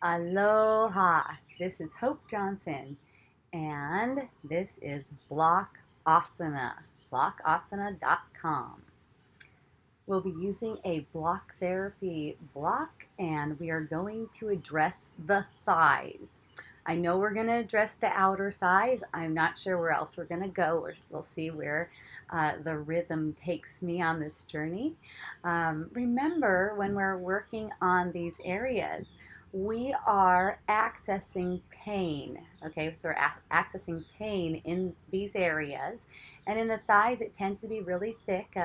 Aloha! This is Hope Johnson, and this is Block Asana, blockasana.com. We'll be using a block therapy block, and we are going to address the thighs. I know we're going to address the outer thighs. I'm not sure where else we're going to go. We'll see where the rhythm takes me on this journey. Remember, when we're working on these areas, we are accessing pain. Okay, so we're accessing pain in these areas. And in the thighs, it tends to be really thick.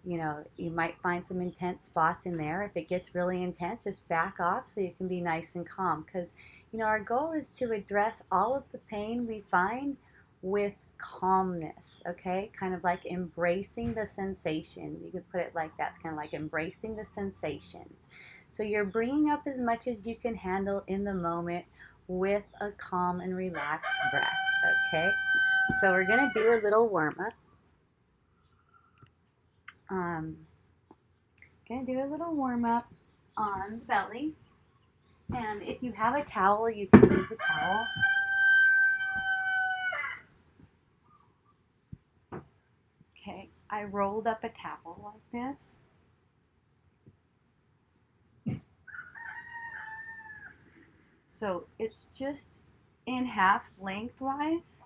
You might find some intense spots in there. If it gets really intense, just back off so you can be nice and calm. Because, our goal is to address all of the pain we find with calmness, okay? Kind of like embracing the sensation. You could put it like that. It's kind of like embracing the sensations. So you're bringing up as much as you can handle in the moment with a calm and relaxed breath, okay? So we're going to do a little warm up. Um, Gonna do a little warm up on the belly. And if you have a towel, you can use a towel. Okay, I rolled up a towel like this. So it's just in half lengthwise,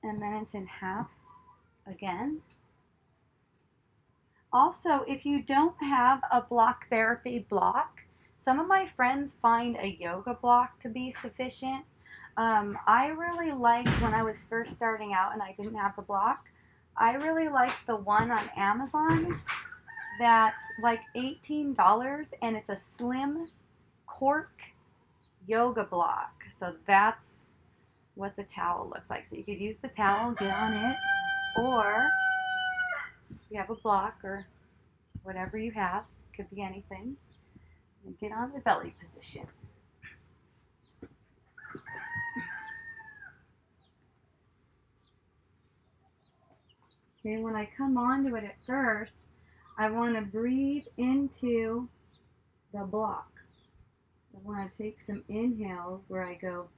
and then it's in half again. Also, if you don't have a block therapy block, some of my friends find a yoga block to be sufficient. I really liked when I was first starting out and I didn't have the block. I really liked the one on Amazon that's like $18 and it's a slim cork yoga block. So that's what the towel looks like. So you could use the towel, get on it, or you have a block or whatever you have, could be anything, and get on the belly position. Okay, when I come onto it at first, I want to breathe into the block. I want to take some inhales where I go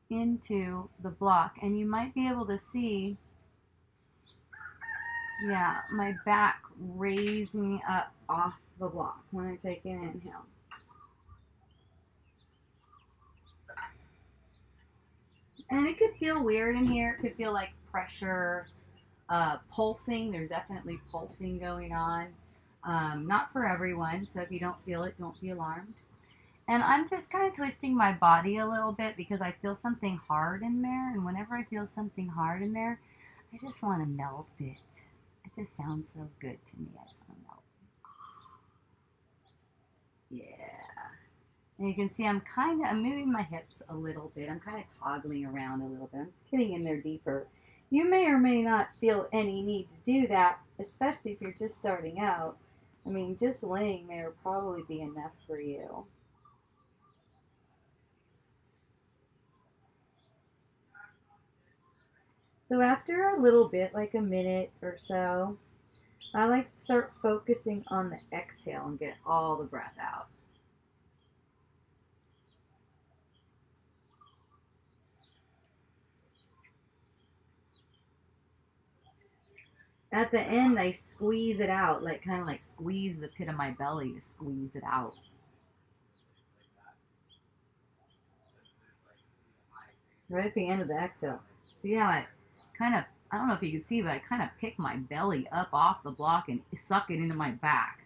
into the block, and you might be able to see, yeah, my back raising up off the block when I take an inhale. And it could feel weird in here. It could feel like pressure, pulsing. There's definitely pulsing going on. Not for everyone, so if you don't feel it, don't be alarmed. And I'm just kind of twisting my body a little bit because I feel something hard in there. And whenever I feel something hard in there, I just want to melt it. It just sounds so good to me. I just want to melt it. Yeah. And you can see I'm moving my hips a little bit. I'm kind of toggling around a little bit. I'm just getting in there deeper. You may or may not feel any need to do that, especially if you're just starting out. I mean, just laying there will probably be enough for you. So after a little bit, like a minute or so, I like to start focusing on the exhale and get all the breath out. At the end, I squeeze it out, like kind of like squeeze the pit of my belly to squeeze it out. Right at the end of the exhale. See how I kind of, I don't know if you can see, but I kind of pick my belly up off the block and suck it into my back.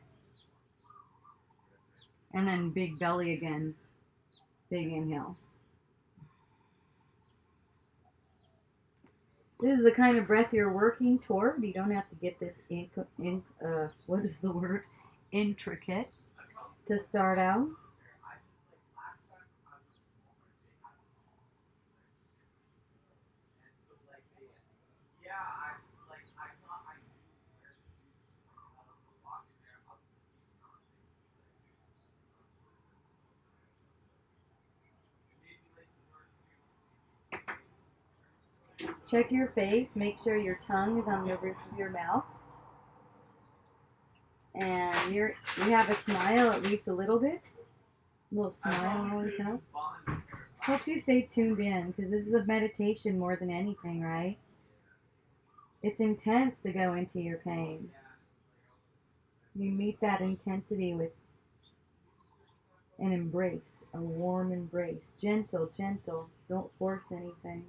And then big belly again, big inhale. This is the kind of breath you're working toward. You don't have to get this what is the word? Intricate to start out. Check your face. Make sure your tongue is on the roof of your mouth. And you have a smile at least a little bit. A little smile always helps. Helps you stay tuned in because this is a meditation more than anything, right? It's intense to go into your pain. You meet that intensity with an embrace, a warm embrace. Gentle, gentle. Don't force anything.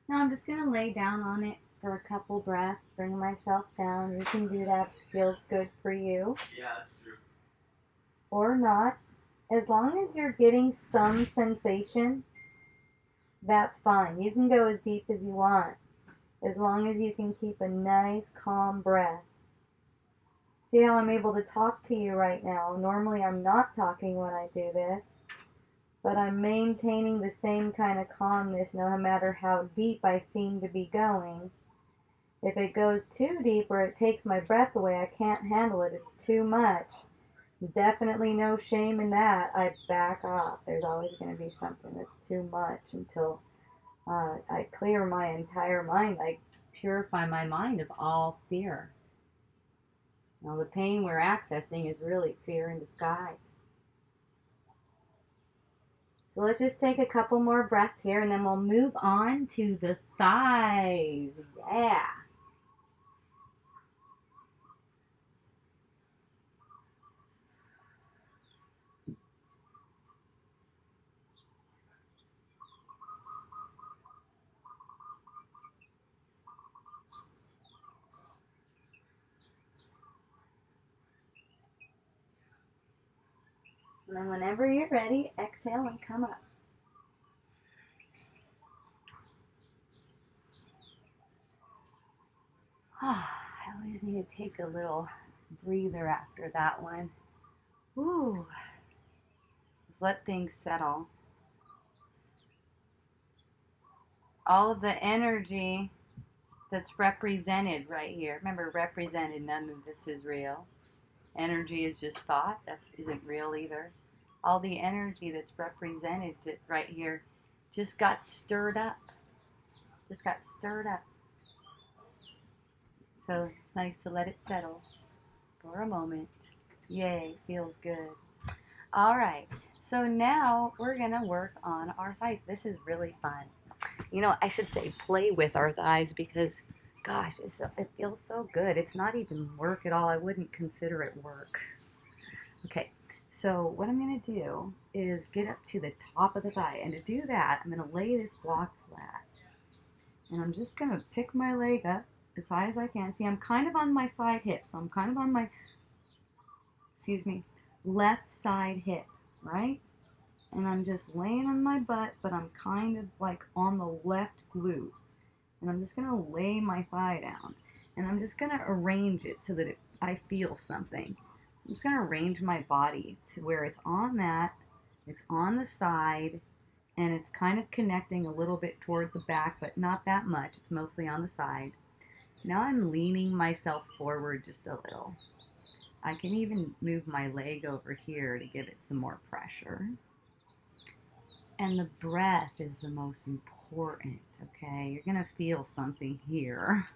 Now I'm just going to lay down on it for a couple breaths, bring myself down. You can do that if it feels good for you. Yeah, that's true. Or not. As long as you're getting some sensation, that's fine. You can go as deep as you want, as long as you can keep a nice, calm breath. See how I'm able to talk to you right now? Normally I'm not talking when I do this, but I'm maintaining the same kind of calmness no matter how deep I seem to be going. If it goes too deep or it takes my breath away, I can't handle it. It's too much. Definitely no shame in that. I back off. There's always going to be something that's too much until I clear my entire mind. I purify my mind of all fear. Now, the pain we're accessing is really fear in disguise. So let's just take a couple more breaths here and then we'll move on to the thighs. Yeah. And then whenever you're ready, exhale and come up. I always need to take a little breather after that one. Ooh. Just let things settle. All of the energy that's represented right here. Remember, represented, none of this is real. Energy is just thought. That isn't real either. All the energy that's represented right here just got stirred up. Just got stirred up. So it's nice to let it settle for a moment. Yay, feels good. All right, so now we're gonna work on our thighs. This is really fun. You know, I should say play with our thighs because, gosh, it feels so good. It's not even work at all. I wouldn't consider it work. Okay, so what I'm gonna do is get up to the top of the thigh, and to do that, I'm gonna lay this block flat, and I'm just gonna pick my leg up as high as I can. See, I'm kind of on my side hip, so I'm kind of on my, left side hip, right? And I'm just laying on my butt, but I'm kind of like on the left glute. And I'm just going to lay my thigh down. And I'm just going to arrange it so that I feel something. So I'm just going to arrange my body to where it's on that, it's on the side, and it's kind of connecting a little bit towards the back, but not that much. It's mostly on the side. Now I'm leaning myself forward just a little. I can even move my leg over here to give it some more pressure. And the breath is the most important, okay? You're going to feel something here.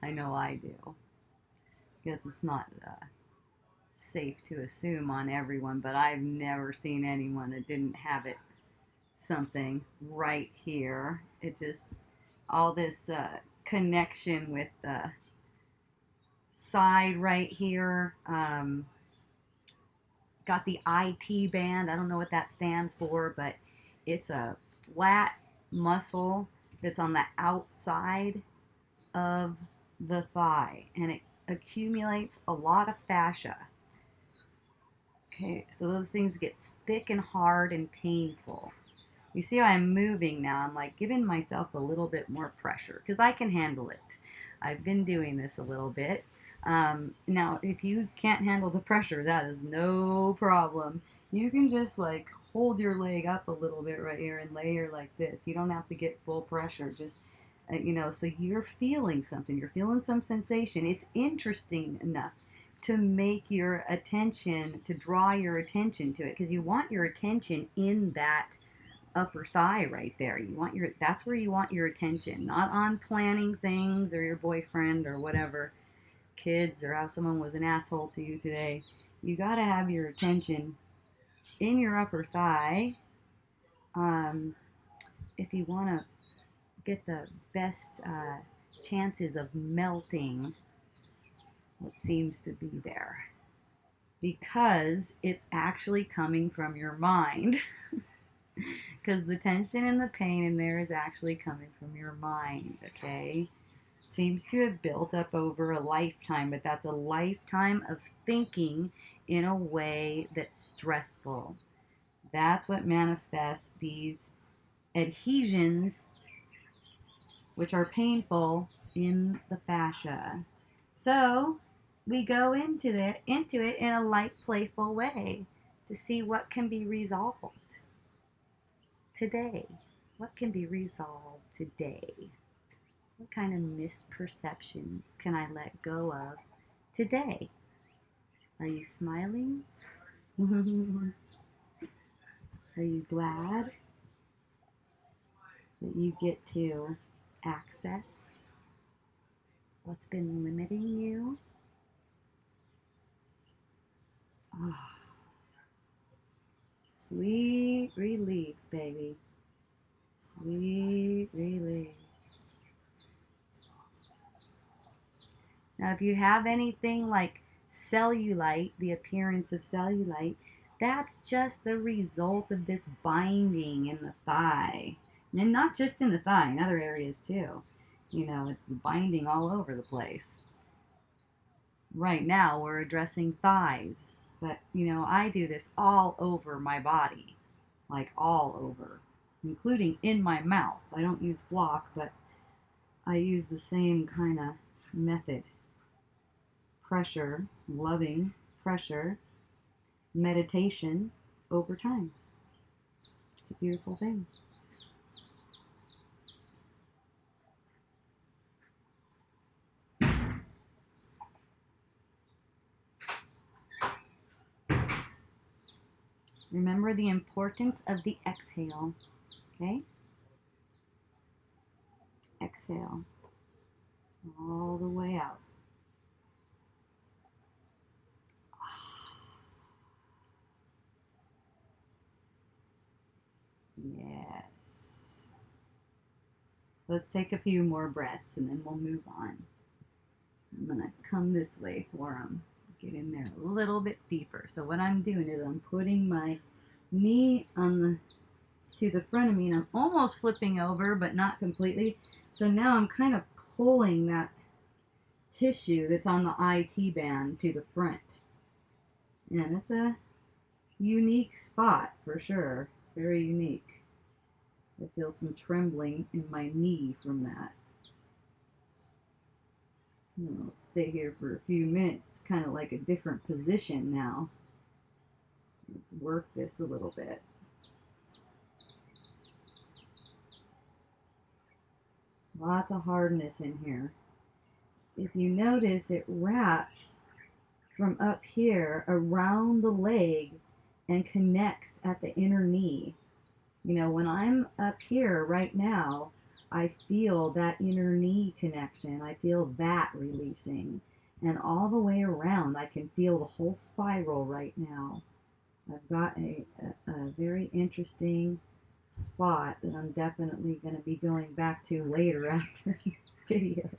I know I do. Because it's not safe to assume on everyone, but I've never seen anyone that didn't have it something right here. It just, all this connection with the side right here. Got the IT band. I don't know what that stands for, but it's a flat muscle that's on the outside of the thigh, and it accumulates a lot of fascia. Okay, so those things get thick and hard and painful. You see how I'm moving now? I'm like giving myself a little bit more pressure because I can handle it. I've been doing this a little bit. Now, if you can't handle the pressure, that is no problem. You can just like hold your leg up a little bit right here and lay her like this. You don't have to get full pressure. Just, so you're feeling something. You're feeling some sensation. It's interesting enough to make your attention, to draw your attention to it because you want your attention in that upper thigh right there. That's where you want your attention, not on planning things or your boyfriend or whatever, kids, or how someone was an asshole to you today. You got to have your attention in your upper thigh. If you want to get the best chances of melting what seems to be there, because it's actually coming from your mind. Because the tension and the pain in there is actually coming from your mind, okay? Seems to have built up over a lifetime, but that's a lifetime of thinking in a way that's stressful. That's what manifests these adhesions, which are painful in the fascia. So we go into it in a light, playful way to see what can be resolved today. What can be resolved today? What kind of misperceptions can I let go of today? Are you smiling? Are you glad that you get to access what's been limiting you? Oh, sweet relief, baby. Sweet relief. Now, if you have anything like cellulite, the appearance of cellulite, that's just the result of this binding in the thigh. And not just in the thigh, in other areas too. You know, it's binding all over the place. Right now, we're addressing thighs. But, you know, I do this all over my body. Like all over. Including in my mouth. I don't use block, but I use the same kind of method. Pressure, loving pressure, meditation over time. It's a beautiful thing. Remember the importance of the exhale, okay? Exhale all the way out. Yes. Let's take a few more breaths and then we'll move on. I'm going to come this way for them. Get in there a little bit deeper. So what I'm doing is I'm putting my knee to the front of me, and I'm almost flipping over, but not completely. So now I'm kind of pulling that tissue that's on the IT band to the front. And it's a unique spot for sure. It's very unique. I feel some trembling in my knee from that. I'll stay here for a few minutes, kind of like a different position now. Let's work this a little bit. Lots of hardness in here. If you notice, it wraps from up here around the leg and connects at the inner knee. You know, when I'm up here right now, I feel that inner knee connection. I feel that releasing. And all the way around, I can feel the whole spiral right now. I've got a very interesting spot that I'm definitely going to be going back to later after this video.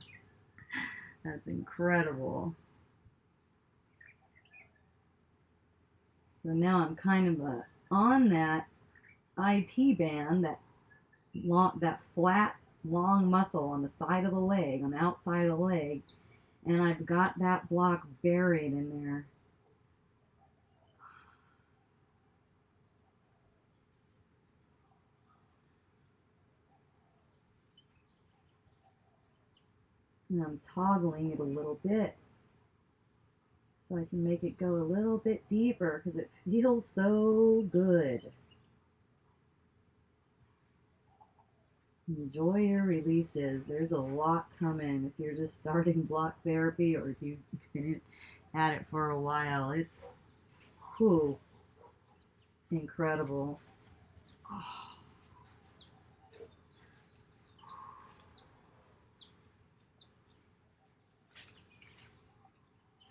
That's incredible. So now I'm kind of on that IT band, that flat, long muscle on the side of the leg, on the outside of the leg, and I've got that block buried in there. And I'm toggling it a little bit so I can make it go a little bit deeper because it feels so good. Enjoy your releases. There's a lot coming if you're just starting block therapy or if you've been at it for a while. It's cool. Incredible. Oh.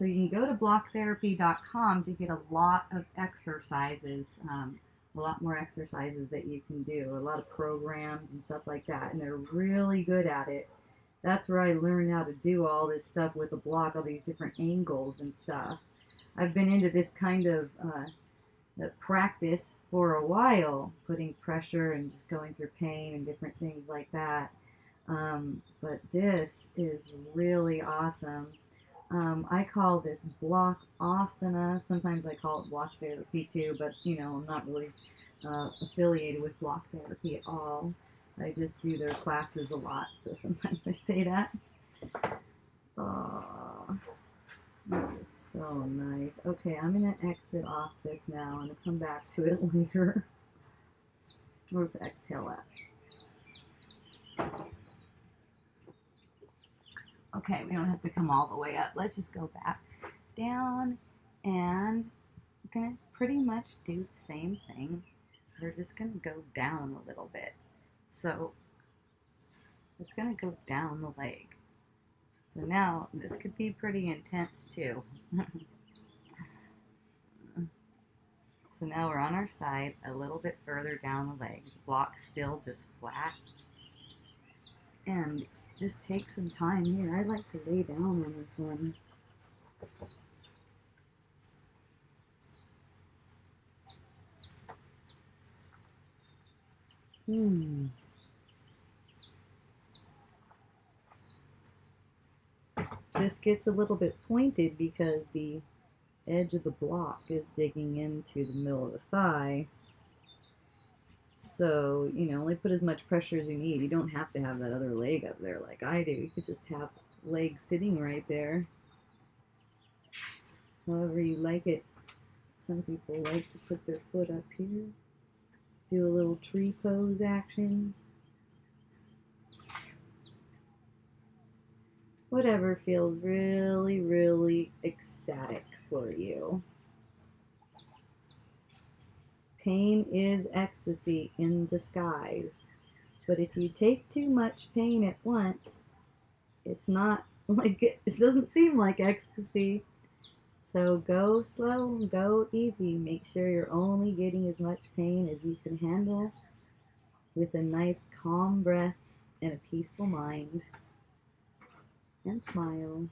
So you can go to blocktherapy.com to get a lot of exercises, a lot more exercises that you can do, a lot of programs and stuff like that, and they're really good at it. That's where I learned how to do all this stuff with a block, all these different angles and stuff. I've been into this kind of practice for a while, putting pressure and just going through pain and different things like that. But this is really awesome. I call this block asana. Sometimes I call it block therapy too, but I'm not really affiliated with block therapy at all. I just do their classes a lot, so sometimes I say that. Oh, that is so nice. Okay, I'm going to exit off this now and come back to it later. Where's the exhale at? Okay, we don't have to come all the way up. Let's just go back down, and I'm going to pretty much do the same thing. We're just going to go down a little bit. So it's going to go down the leg. So now this could be pretty intense too. So now we're on our side a little bit further down the leg. Block still just flat. And just take some time here. I like to lay down on this one. This gets a little bit pointed because the edge of the block is digging into the middle of the thigh. So, only put as much pressure as you need. You don't have to have that other leg up there like I do. You could just have legs sitting right there. However you like it. Some people like to put their foot up here. Do a little tree pose action. Whatever feels really, really ecstatic for you. Pain is ecstasy in disguise. But if you take too much pain at once, it's not like it doesn't seem like ecstasy. So go slow, go easy. Make sure you're only getting as much pain as you can handle with a nice calm breath and a peaceful mind. And smile.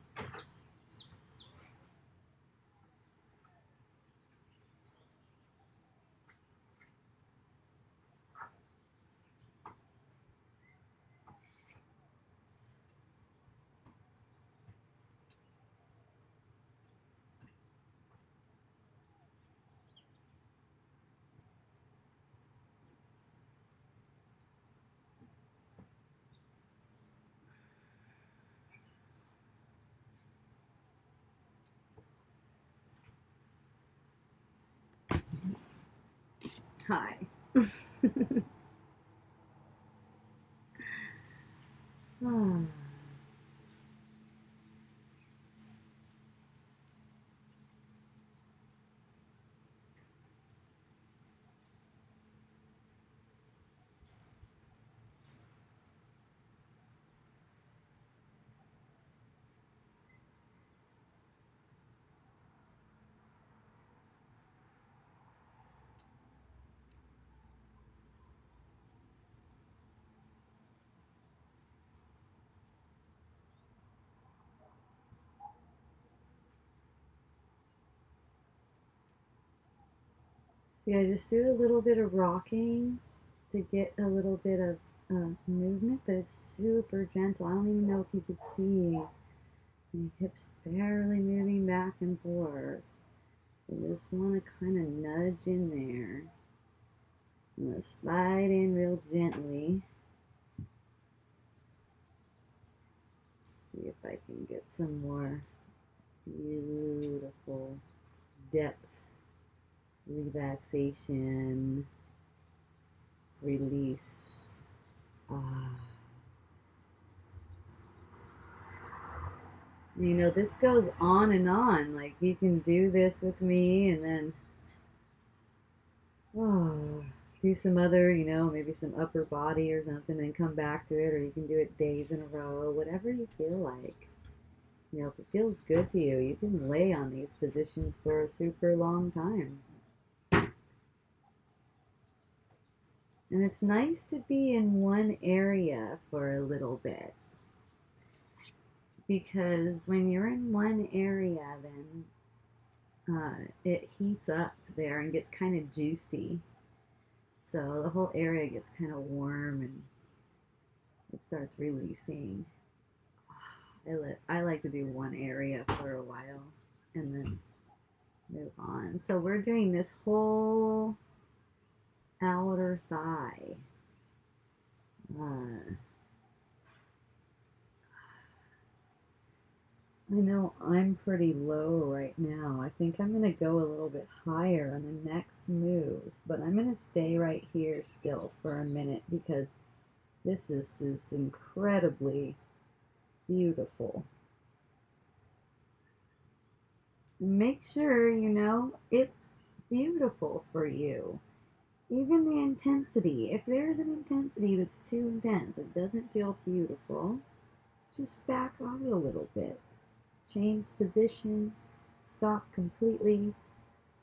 Hi. Ah. See, I just do a little bit of rocking to get a little bit of movement, but it's super gentle. I don't even know if you could see my hips barely moving back and forth. I just want to kind of nudge in there. I'm going to slide in real gently. See if I can get some more beautiful depth, relaxation, release. Ah. This goes on and on. Like, you can do this with me and then do some other, maybe some upper body or something and come back to it, or you can do it days in a row, whatever you feel like. You know, if it feels good to you, you can lay on these positions for a super long time. And it's nice to be in one area for a little bit, because when you're in one area, then it heats up there and gets kind of juicy. So the whole area gets kind of warm and it starts releasing. I like to do one area for a while and then move on. So we're doing this whole outer thigh. Uh, I know I'm pretty low right now. I think I'm going to go a little bit higher on the next move, but I'm going to stay right here still for a minute because this is incredibly beautiful. Make sure you know it's beautiful for you. Even the intensity. If there's an intensity that's too intense, it doesn't feel beautiful, just back off a little bit. Change positions, stop completely.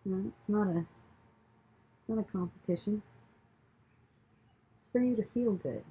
No, it's not a competition. It's for you to feel good.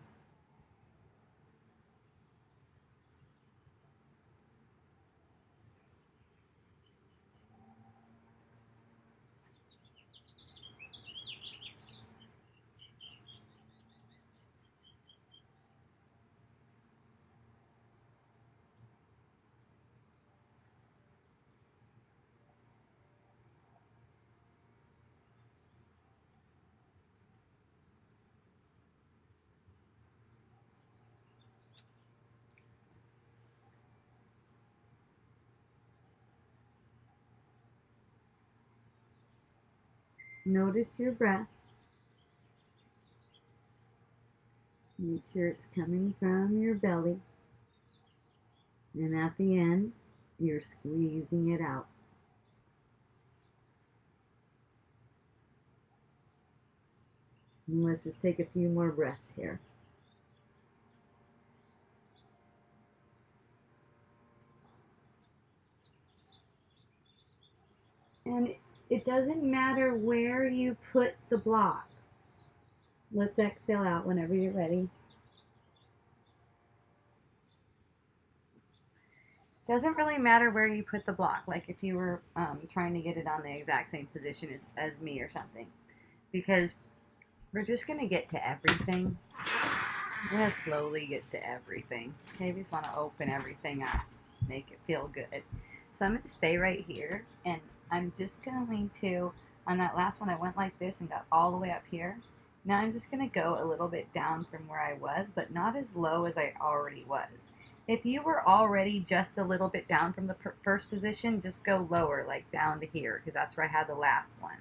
Notice your breath. Make sure it's coming from your belly. And at the end, you're squeezing it out. And let's just take a few more breaths here. And it doesn't matter where you put the block. Let's exhale out whenever you're ready. Doesn't really matter where you put the block, like if you were trying to get it on the exact same position as me or something, because we're just going to get to everything. We're going to slowly get to everything. Okay, we just want to open everything up, make it feel good. So I'm going to stay right here, and I'm just going to, on that last one, I went like this and got all the way up here. Now I'm just going to go a little bit down from where I was, but not as low as I already was. If you were already just a little bit down from the first position, just go lower, like down to here, because that's where I had the last one.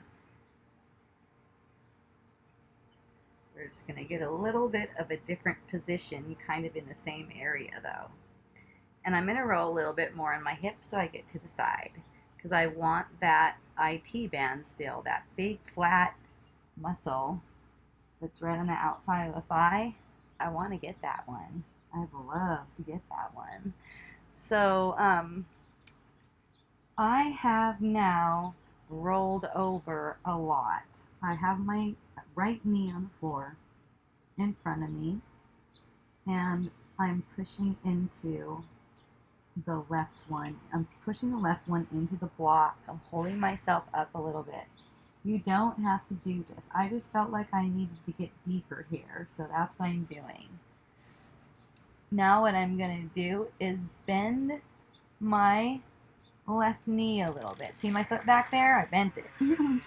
We're just going to get a little bit of a different position, kind of in the same area though. And I'm going to roll a little bit more on my hips so I get to the side, because I want that IT band still, that big flat muscle that's right on the outside of the thigh. I want to get that one. I'd love to get that one. So I have now rolled over a lot. I have my right knee on the floor in front of me, and I'm pushing into the left one. I'm pushing the left one into the block. I'm holding myself up a little bit. You don't have to do this. I just felt like I needed to get deeper here, so that's what I'm doing. Now what I'm going to do is bend my left knee a little bit. See my foot back there? I bent it. And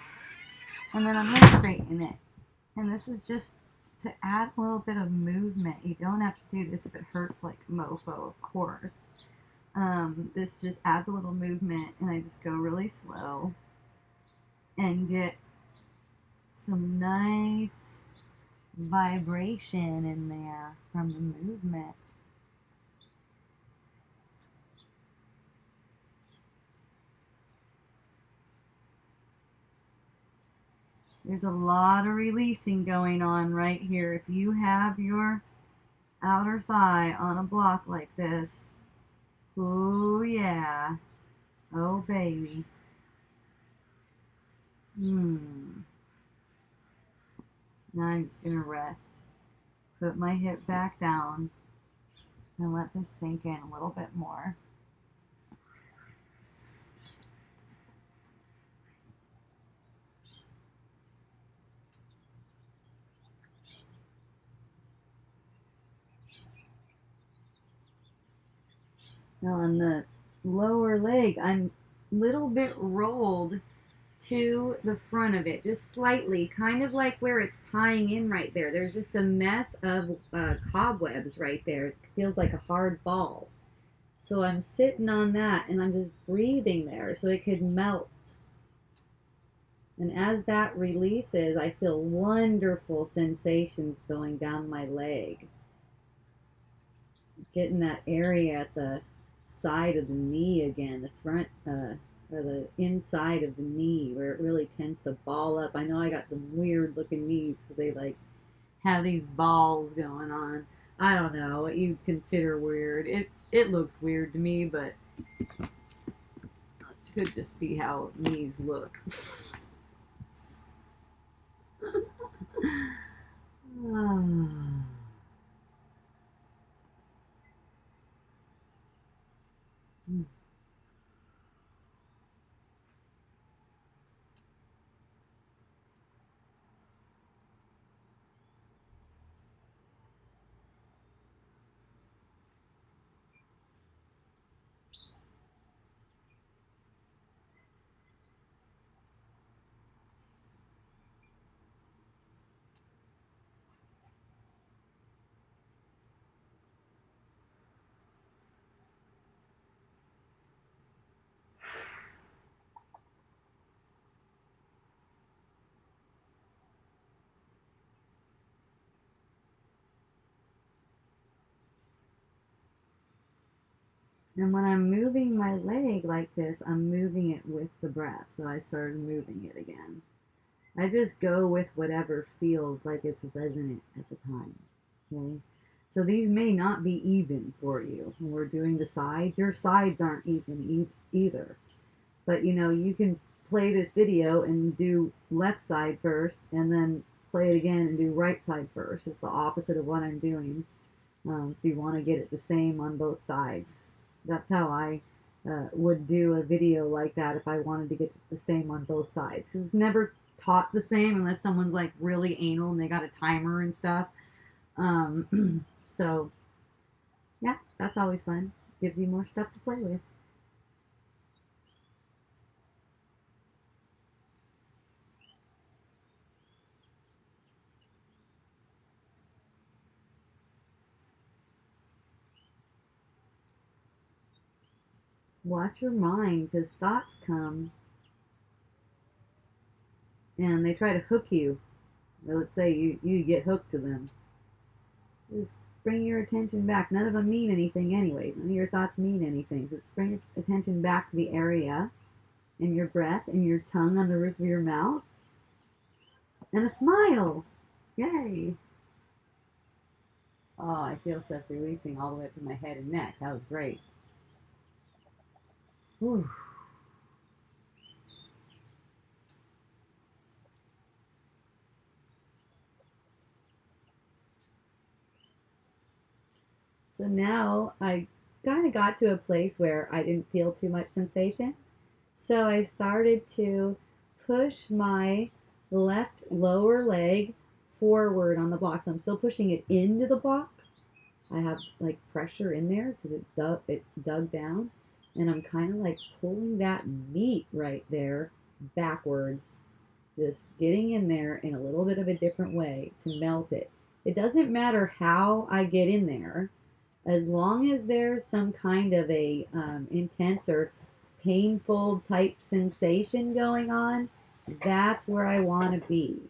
then I'm going to straighten it. And this is just to add a little bit of movement. You don't have to do this if it hurts like mofo, of course. This just adds a little movement, and I just go really slow and get some nice vibration in there from the movement. There's a lot of releasing going on right here. If you have your outer thigh on a block like this, ooh yeah. Oh, baby. Now I'm just gonna rest. Put my hip back down and let this sink in a little bit more. Now on the lower leg, I'm a little bit rolled to the front of it, just slightly, kind of like where it's tying in right there. There's just a mess of cobwebs right there. It feels like a hard ball. So I'm sitting on that and I'm just breathing there so it could melt. And as that releases, I feel wonderful sensations going down my leg. Getting that area at the side of the knee again, the front, or the inside of the knee where it really tends to ball up. I know I got some weird looking knees because they like have these balls going on. I don't know what you'd consider weird. It looks weird to me, but it could just be how knees look. And when I'm moving my leg like this, I'm moving it with the breath. So I started moving it again. I just go with whatever feels like it's resonant at the time. Okay? So these may not be even for you. When we're doing the sides, your sides aren't even either. But you know, you can play this video and do left side first and then play it again and do right side first. It's the opposite of what I'm doing. If you want to get it the same on both sides. That's how I would do a video like that if I wanted to get the same on both sides. Because it's never taught the same unless someone's like really anal and they got a timer and stuff. So, yeah, that's always fun. Gives you more stuff to play with. Watch your mind because thoughts come and they try to hook you. Or let's say you get hooked to them. Just bring your attention back. None of them mean anything anyways. None of your thoughts mean anything. So just bring your attention back to the area and your breath and your tongue on the roof of your mouth. And a smile. Yay. Oh, I feel stuff releasing all the way up to my head and neck. That was great. Whew. So now I kind of got to a place where I didn't feel too much sensation. So I started to push my left lower leg forward on the block. So I'm still pushing it into the block. I have like pressure in there because it dug down. And I'm kind of like pulling that meat right there backwards. Just getting in there in a little bit of a different way to melt it. It doesn't matter how I get in there as long as there's some kind of a intense or painful type sensation going on, that's where I want to be.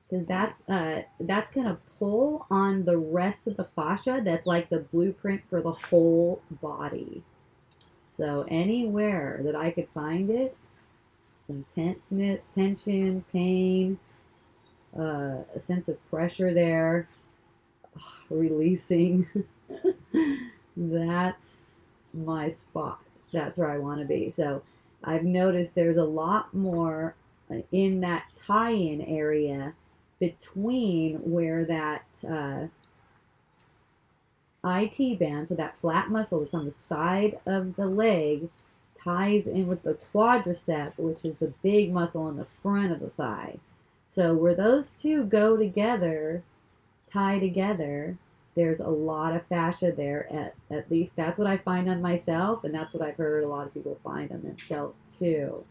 Because that's gonna pull on the rest of the fascia. That's like the blueprint for the whole body. So anywhere that I could find it, some tenseness, tension, pain, a sense of pressure there, releasing. That's my spot. that's where I want to be. So I've noticed there's a lot more in that tie-in area between where that IT band, so that flat muscle that's on the side of the leg, ties in with the quadricep, which is the big muscle on the front of the thigh. So where those two go together, tie together, there's a lot of fascia there. At least that's what I find on myself, and that's what I've heard a lot of people find on themselves too.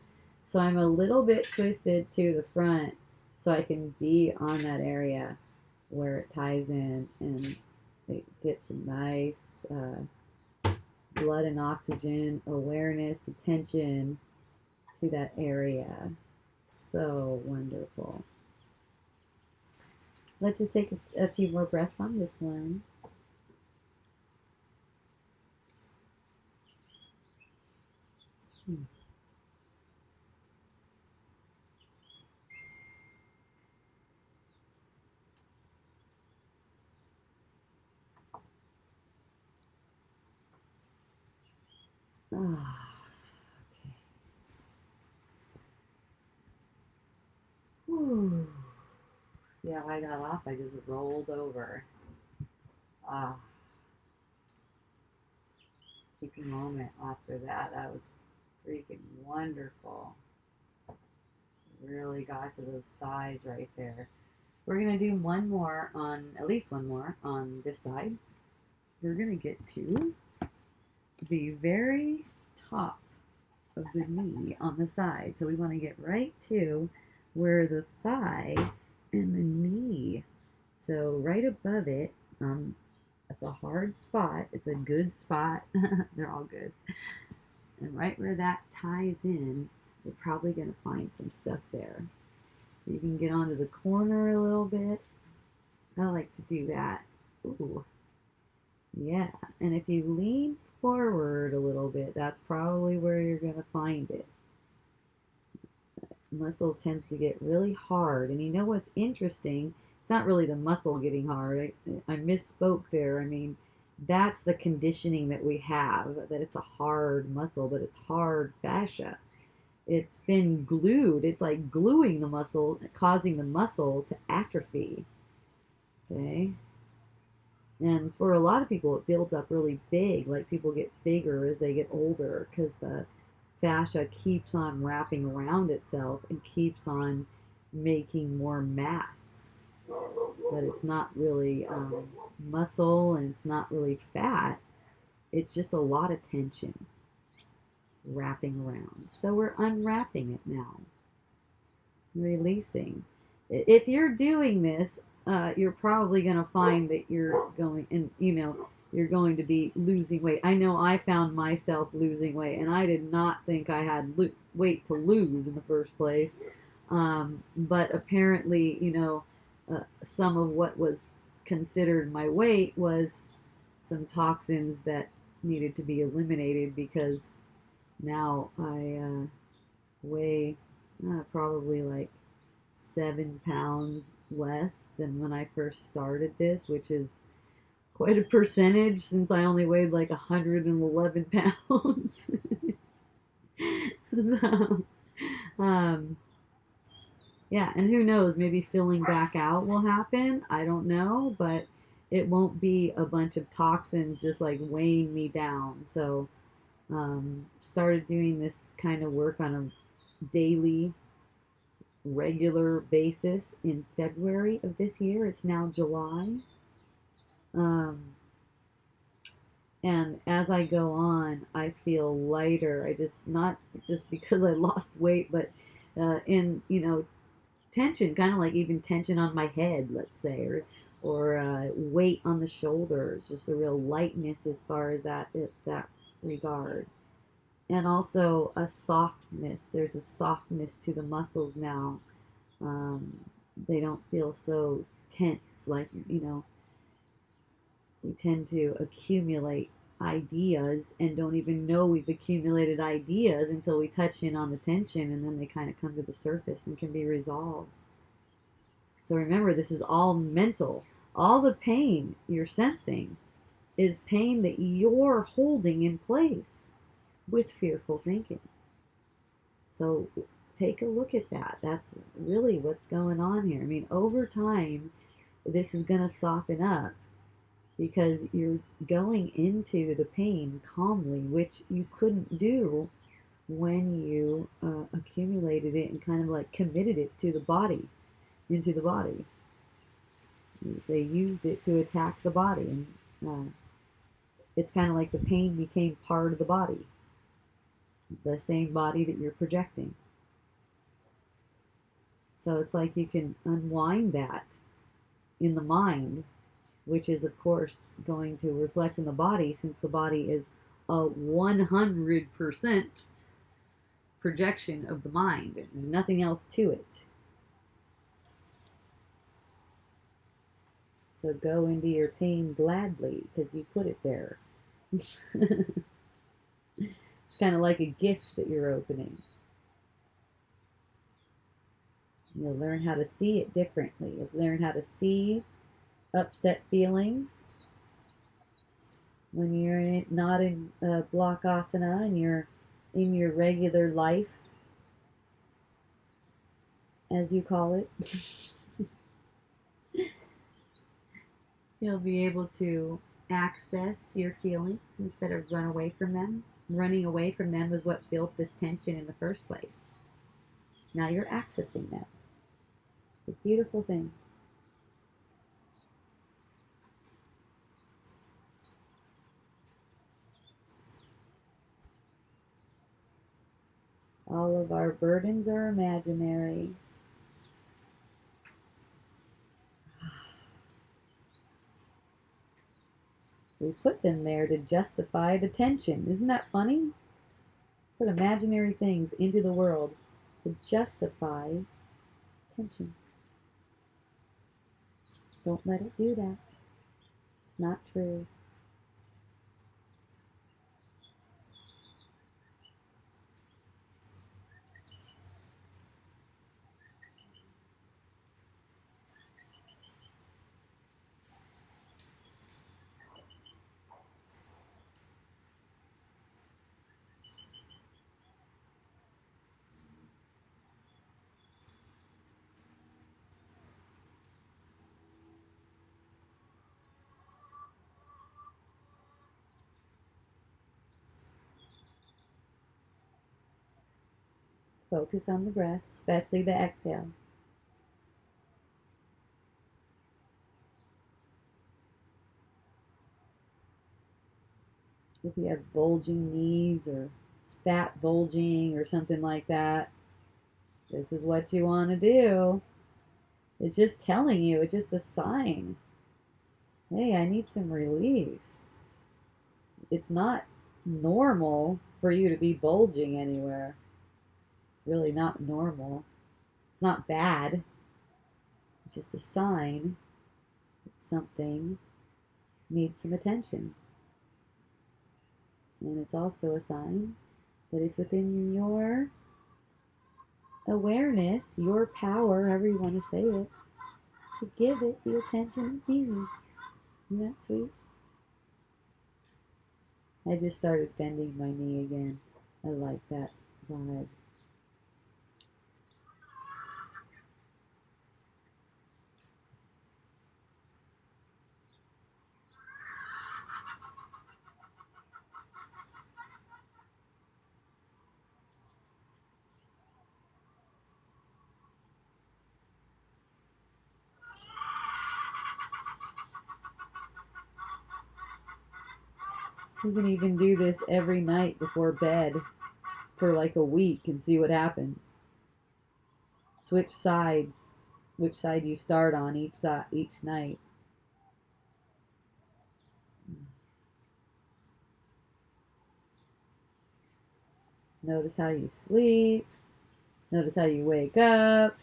So I'm a little bit twisted to the front so I can be on that area where it ties in and it gets some nice blood and oxygen awareness, attention to that area. So wonderful. Let's just take a few more breaths on this one. Ah, okay. Whew. See how I got off? I just rolled over. Ah, take a moment after that. That was freaking wonderful. Really got to those thighs right there. We're going to do one more on, at least one more on this side. We're going to get to the very top of the knee on the side. So we want to get right to where the thigh and the knee. So right above it, that's a hard spot. It's a good spot. They're all good. And right where that ties in, we're probably going to find some stuff there. You can get onto the corner a little bit. I like to do that. Ooh. Yeah. And if you lean forward a little bit, that's probably where you're going to find it. Muscle tends to get really hard. And you know what's interesting? It's not really the muscle getting hard. I misspoke there. I mean, that's the conditioning that we have, that it's a hard muscle, but it's hard fascia. It's been glued. It's like gluing the muscle, causing the muscle to atrophy. Okay? And for a lot of people, it builds up really big. Like people get bigger as they get older because the fascia keeps on wrapping around itself and keeps on making more mass. But it's not really muscle and it's not really fat. It's just a lot of tension wrapping around. So we're unwrapping it now, releasing. If you're doing this, you're probably going to find that you're going, and you're going to be losing weight. I know I found myself losing weight, and I did not think I had weight to lose in the first place. But apparently, some of what was considered my weight was some toxins that needed to be eliminated because now I weigh probably like 7 pounds less than when I first started this, which is quite a percentage since I only weighed like 111 pounds. So, yeah, and who knows, maybe filling back out will happen. I don't know, but it won't be a bunch of toxins just like weighing me down. So, started doing this kind of work on a daily regular basis in February of this year. It's now July. Um, and as I go on, I feel lighter. I just, not just because I lost weight, but in, tension, kind of like even tension on my head, let's say, or weight on the shoulders, just a real lightness as far as that regard. And also a softness. There's a softness to the muscles now. They don't feel so tense like, we tend to accumulate ideas and don't even know we've accumulated ideas until we touch in on the tension, and then they kind of come to the surface and can be resolved. So remember, this is all mental. All the pain you're sensing is pain that you're holding in place. with fearful thinking. So take a look at that. That's really what's going on here. I mean, over time, this is going to soften up because you're going into the pain calmly, which you couldn't do when you accumulated it and kind of like committed it to the body, into the body. They used it to attack the body, and it's kind of like the pain became part of the body, the same body that you're projecting. So it's like you can unwind that in the mind, which is, of course, going to reflect in the body since the body is a 100% projection of the mind. There's nothing else to it. So go into your pain gladly because you put it there. It's kind of like a gift that you're opening. You'll learn how to see it differently. You'll learn how to see upset feelings when you're not in block asana and you're in your regular life, as you call it. You'll be able to access your feelings instead of run away from them. Running away from them was what built this tension in the first place. Now you're accessing them. It's a beautiful thing. All of our burdens are imaginary. We put them there to justify the tension. Isn't that funny? Put imaginary things into the world to justify tension. Don't let it do that. It's not true. Focus on the breath, especially the exhale. If you have bulging knees or fat bulging or something like that, this is what you want to do. It's just telling you, it's just a sign. Hey, I need some release. It's not normal for you to be bulging anywhere. It's really not normal. It's not bad. It's just a sign that something needs some attention. And it's also a sign that it's within your awareness, your power, however you want to say it, to give it the attention it needs. Isn't that sweet? I just started bending my knee again. I like that vibe. You can even do this every night before bed for like a week and see what happens. Switch sides, which side you start on each night. Notice how you sleep. Notice how you wake up.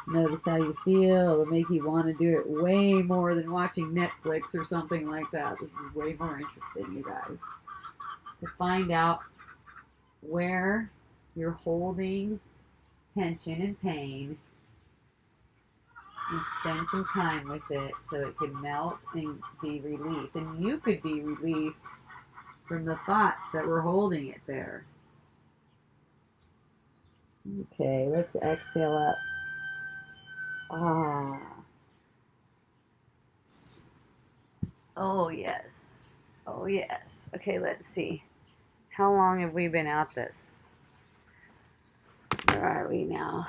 Notice how you feel. It'll make you want to do it way more than watching Netflix or something like that. This is way more interesting, you guys. To find out where you're holding tension and pain and spend some time with it so it can melt and be released. And you could be released from the thoughts that were holding it there. Okay, let's exhale up. Ah. Oh, yes. Oh, yes. Okay, let's see. How long have we been at this? Where are we now?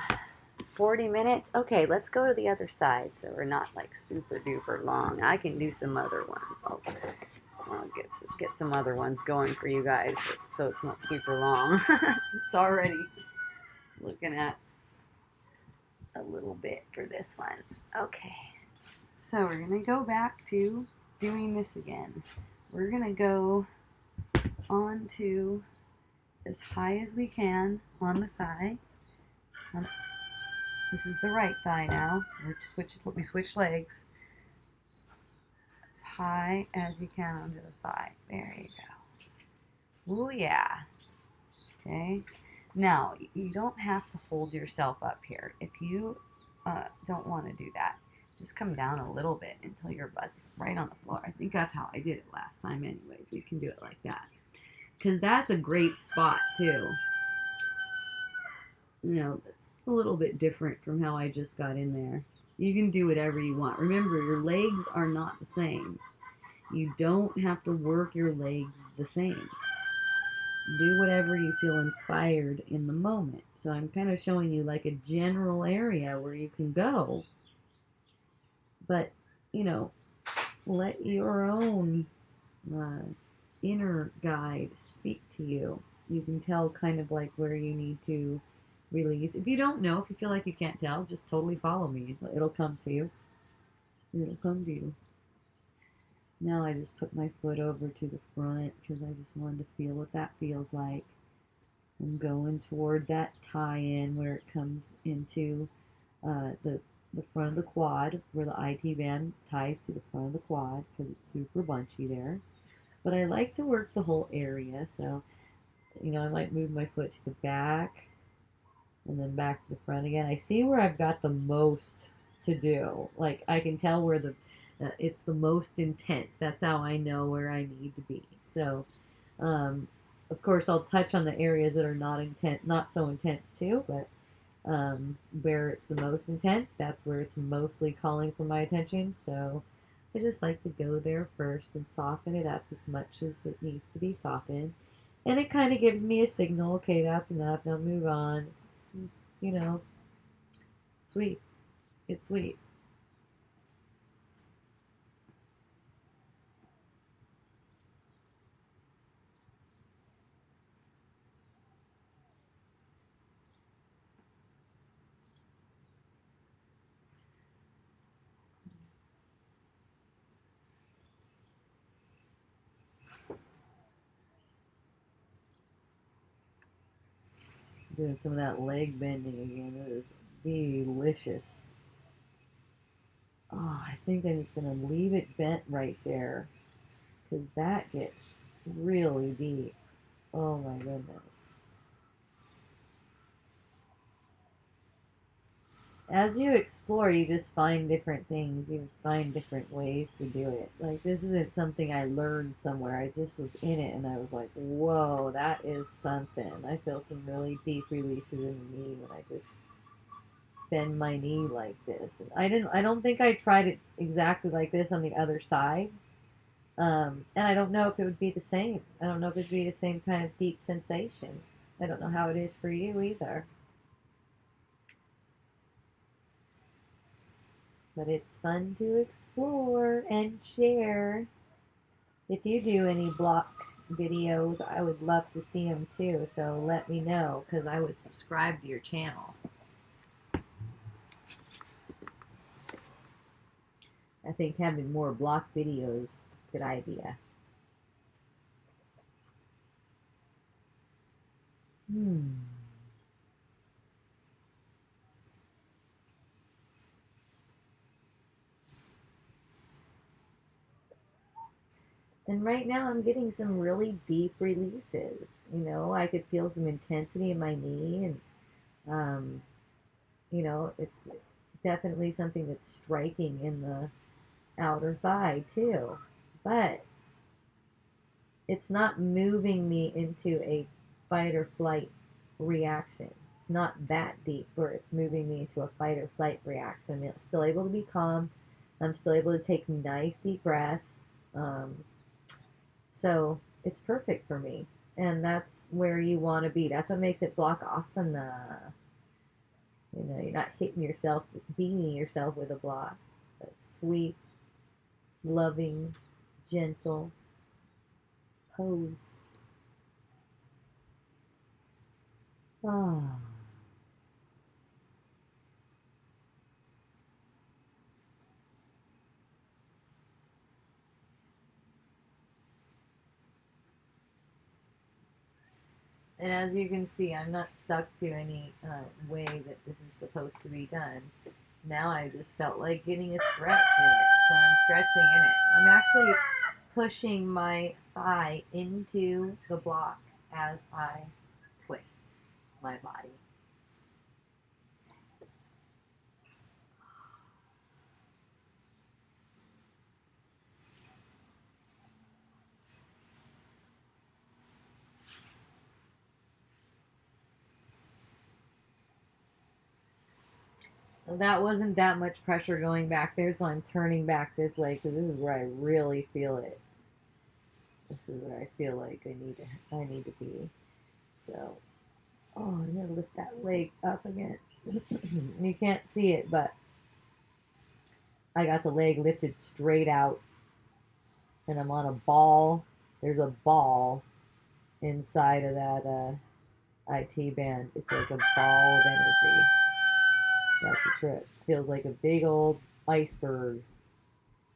40 minutes? Okay, let's go to the other side so we're not like super duper long. I can do some other ones. I'll get some other ones going for you guys so it's not super long. It's already looking at a little bit for this one. Okay, so we're going to go back to doing this again. We're going to go on to as high as we can on the thigh. This is the right thigh now. We switch legs. As high as you can onto the thigh. There you go. Ooh, yeah. Okay. Now, you don't have to hold yourself up here. If you don't want to do that, just come down a little bit until your butt's right on the floor. I think that's how I did it last time anyways. We can do it like that. Because that's a great spot, too. You know, it's a little bit different from how I just got in there. You can do whatever you want. Remember, your legs are not the same. You don't have to work your legs the same. Do whatever you feel inspired in the moment. So I'm kind of showing you like a general area where you can go. But, you know, let your own inner guide speak to you. You can tell kind of like where you need to release. If you don't know, if you feel like you can't tell, just totally follow me. It'll come to you. It'll come to you. Now I just put my foot over to the front because I just wanted to feel what that feels like. I'm going toward that tie-in where it comes into the front of the quad, where the IT band ties to the front of the quad because it's super bunchy there. But I like to work the whole area, so you know I might move my foot to the back and then back to the front again. I see where I've got the most to do. Like I can tell where it's the most intense. That's how I know where I need to be. So, of course, I'll touch on the areas that are not so intense too. But where it's the most intense, that's where it's mostly calling for my attention. So, I just like to go there first and soften it up as much as it needs to be softened. And it kind of gives me a signal. Okay, that's enough. Now move on. You know, sweet. It's sweet. Doing some of that leg bending again. It is delicious. Oh, I think I'm just going to leave it bent right there because that gets really deep. Oh my goodness. As you explore, you just find different things. You find different ways to do it. Like, this isn't something I learned somewhere. I just was in it and I was like, whoa, that is something. I feel some really deep releases in the knee when I just bend my knee like this. And I don't think I tried it exactly like this on the other side. And I don't know if it would be the same. I don't know if it would be the same kind of deep sensation. I don't know how it is for you either. But it's fun to explore and share. If you do any block videos, I would love to see them too. So let me know because I would subscribe to your channel. I think having more block videos is a good idea. And right now I'm getting some really deep releases. You know, I could feel some intensity in my knee and um, you know, it's definitely something that's striking in the outer thigh too. But it's not moving me into a fight or flight reaction. It's not that deep where it's moving me into a fight or flight reaction. I'm still able to be calm. I'm still able to take nice deep breaths. Um, so it's perfect for me. And that's where you want to be. That's what makes it block asana. You know, you're not hitting yourself, beating yourself with a block. But sweet, loving, gentle pose. Ah. And as you can see, I'm not stuck to any way that this is supposed to be done. Now I just felt like getting a stretch in it, so I'm stretching in it. I'm actually pushing my thigh into the block as I twist my body. That wasn't that much pressure going back there, so I'm turning back this way because this is where I really feel it. This is where I feel like I need to be. So, oh, I'm gonna lift that leg up again. You can't see it, but I got the leg lifted straight out, and I'm on a ball. There's a ball inside of that IT band. It's like a ball of energy. That's a trip. Feels like a big old iceberg,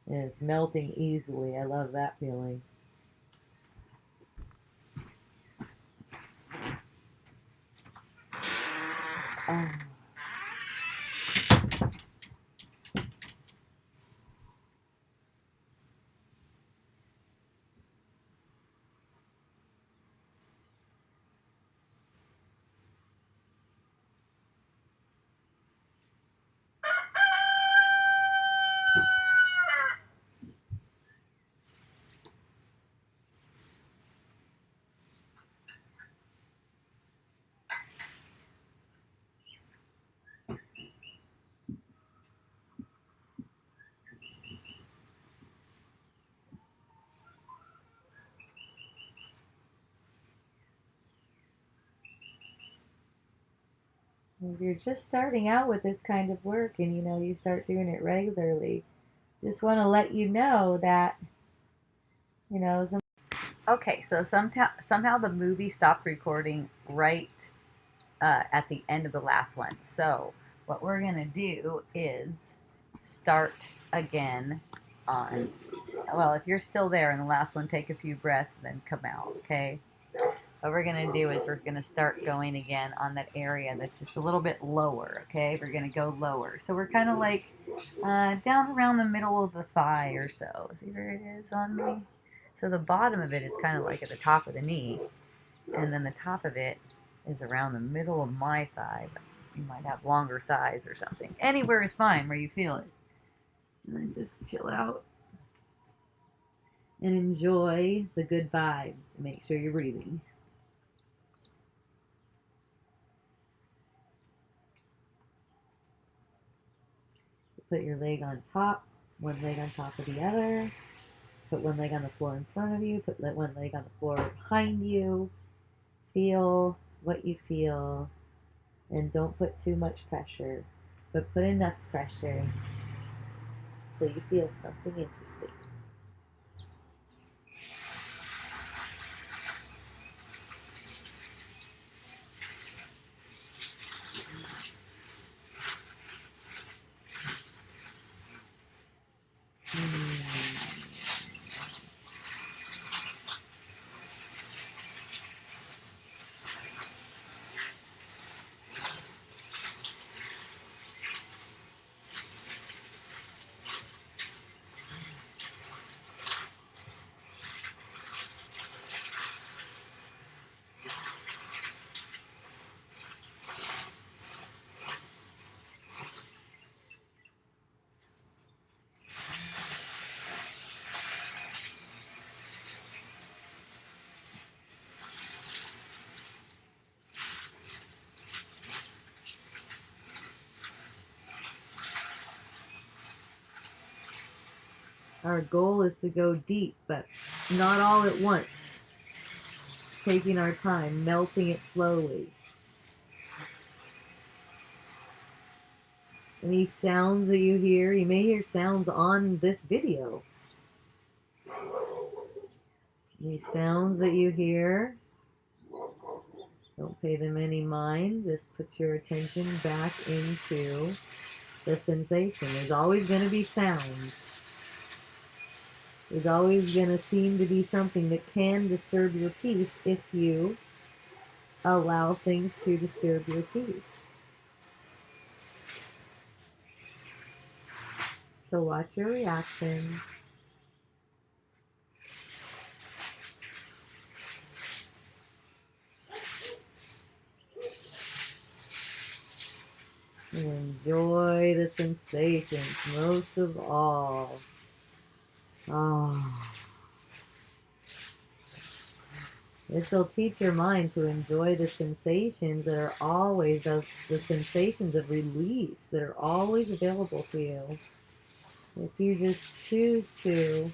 and it's melting easily. I love that feeling. Oh. If you're just starting out with this kind of work and you start doing it regularly, just want to let you know that some. Okay, so somehow the movie stopped recording right at the end of the last one. So what we're gonna do is start again on. Well, if you're still there in the last one, take a few breaths, then come out. Okay. What we're gonna do is we're gonna start going again on that area that's just a little bit lower. Okay, we're gonna go lower. So we're kind of like down around the middle of the thigh or so. See where it is on me? So the bottom of it is kind of like at the top of the knee, and then the top of it is around the middle of my thigh. But you might have longer thighs or something. Anywhere is fine where you feel it. And then just chill out and enjoy the good vibes. Make sure you're breathing. Put your leg on top, one leg on top of the other. Put one leg on the floor in front of you. Put one leg on the floor behind you. Feel what you feel. And don't put too much pressure, but put enough pressure so you feel something interesting. Our goal is to go deep, but not all at once. Taking our time, melting it slowly. Any sounds that you hear, you may hear sounds on this video. Any sounds that you hear, don't pay them any mind. Just put your attention back into the sensation. There's always going to be sounds. There's always going to seem to be something that can disturb your peace if you allow things to disturb your peace. So watch your reactions. And enjoy the sensations most of all. Ah. This will teach your mind to enjoy the sensations that are always the sensations of release that are always available to you. If you just choose to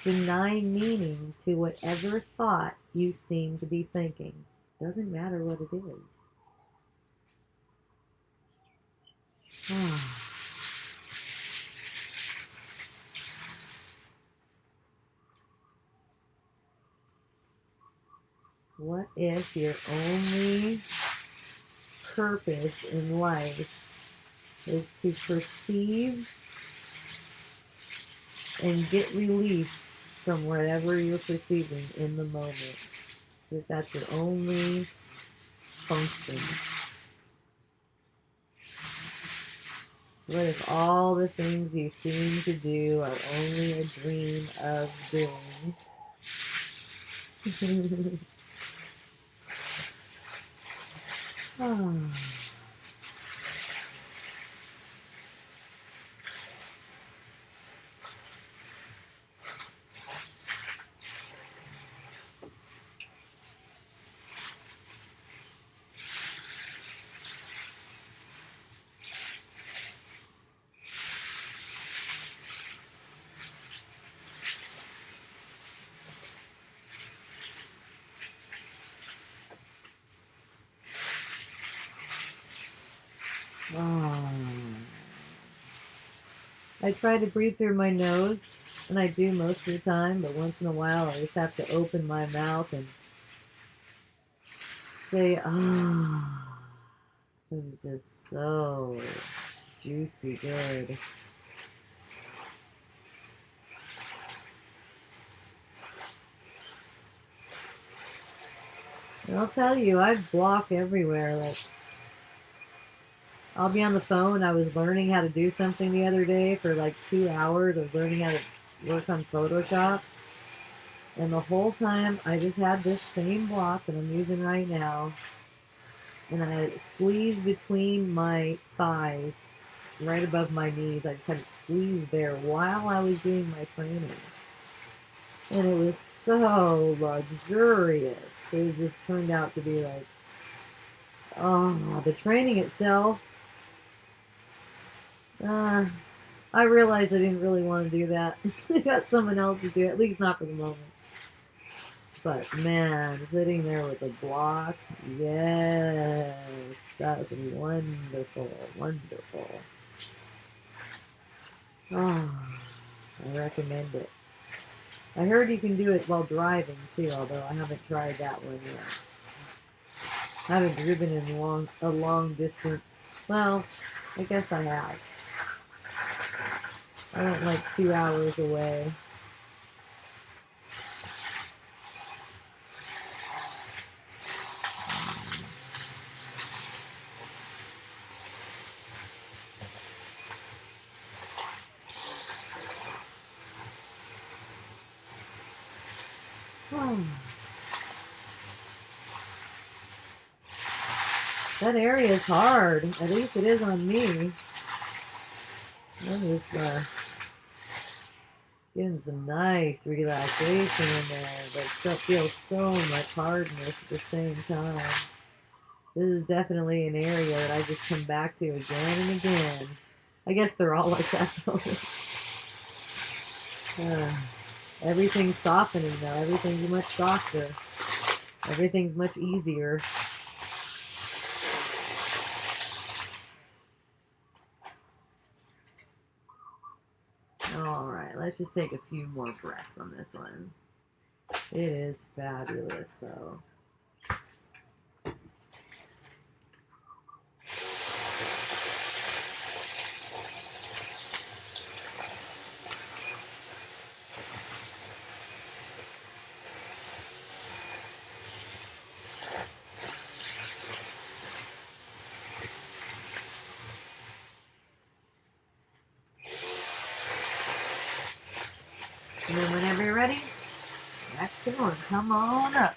deny meaning to whatever thought you seem to be thinking, doesn't matter what it is. Ah. What if your only purpose in life is to perceive and get relief from whatever you're perceiving in the moment? If that's your only function. What if all the things you seem to do are only a dream of doing? Ah. Ah. I try to breathe through my nose, and I do most of the time, but once in a while I just have to open my mouth and say, ah. It's just so juicy good. And I'll tell you, I block everywhere. Like, I'll be on the phone. I was learning how to do something the other day for like 2 hours. I was learning how to work on Photoshop. And the whole time, I just had this same block that I'm using right now. And I squeezed between my thighs, right above my knees. I just had it squeezed there while I was doing my training. And it was so luxurious. It just turned out to be like, oh, the training itself. I realized I didn't really want to do that. I got someone else to do it, at least not for the moment. But man, sitting there with a block, yes, that was wonderful, wonderful. Oh, I recommend it. I heard you can do it while driving too, although I haven't tried that one yet. I haven't driven in a long distance. Well, I guess I have. I went like 2 hours away. Oh. That area is hard. At least it is on me. I'm just getting some nice relaxation in there, but still feels so much hardness at the same time. This is definitely an area that I just come back to again and again. I guess they're all like that though. Uh, everything's softening now. Everything's much softer. Everything's much easier. All right, let's just take a few more breaths on this one. It is fabulous, though. And then whenever you're ready, back down. Come on up.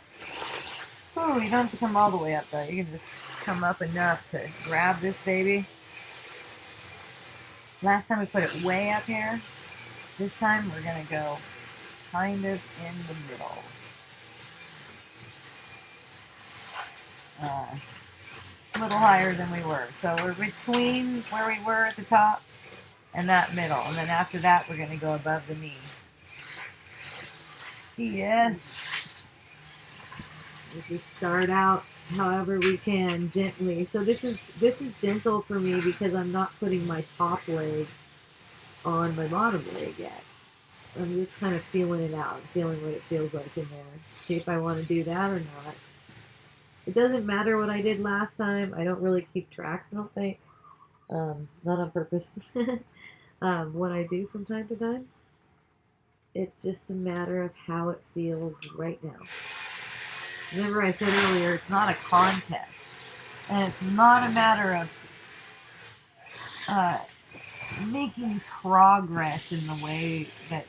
Oh, you don't have to come all the way up, though. You can just come up enough to grab this baby. Last time we put it way up here. This time we're going to go kind of in the middle. A little higher than we were. So we're between where we were at the top and that middle. And then after that, we're going to go above the knee. Yes. We just start out however we can, gently. So this is gentle for me because I'm not putting my top leg on my bottom leg yet. I'm just kind of feeling it out, feeling what it feels like in there. See if I want to do that or not. It doesn't matter what I did last time. I don't really keep track, I don't think. Not on purpose. What I do from time to time. It's just a matter of how it feels right now. Remember I said earlier, it's not a contest. And it's not a matter of making progress in the way that,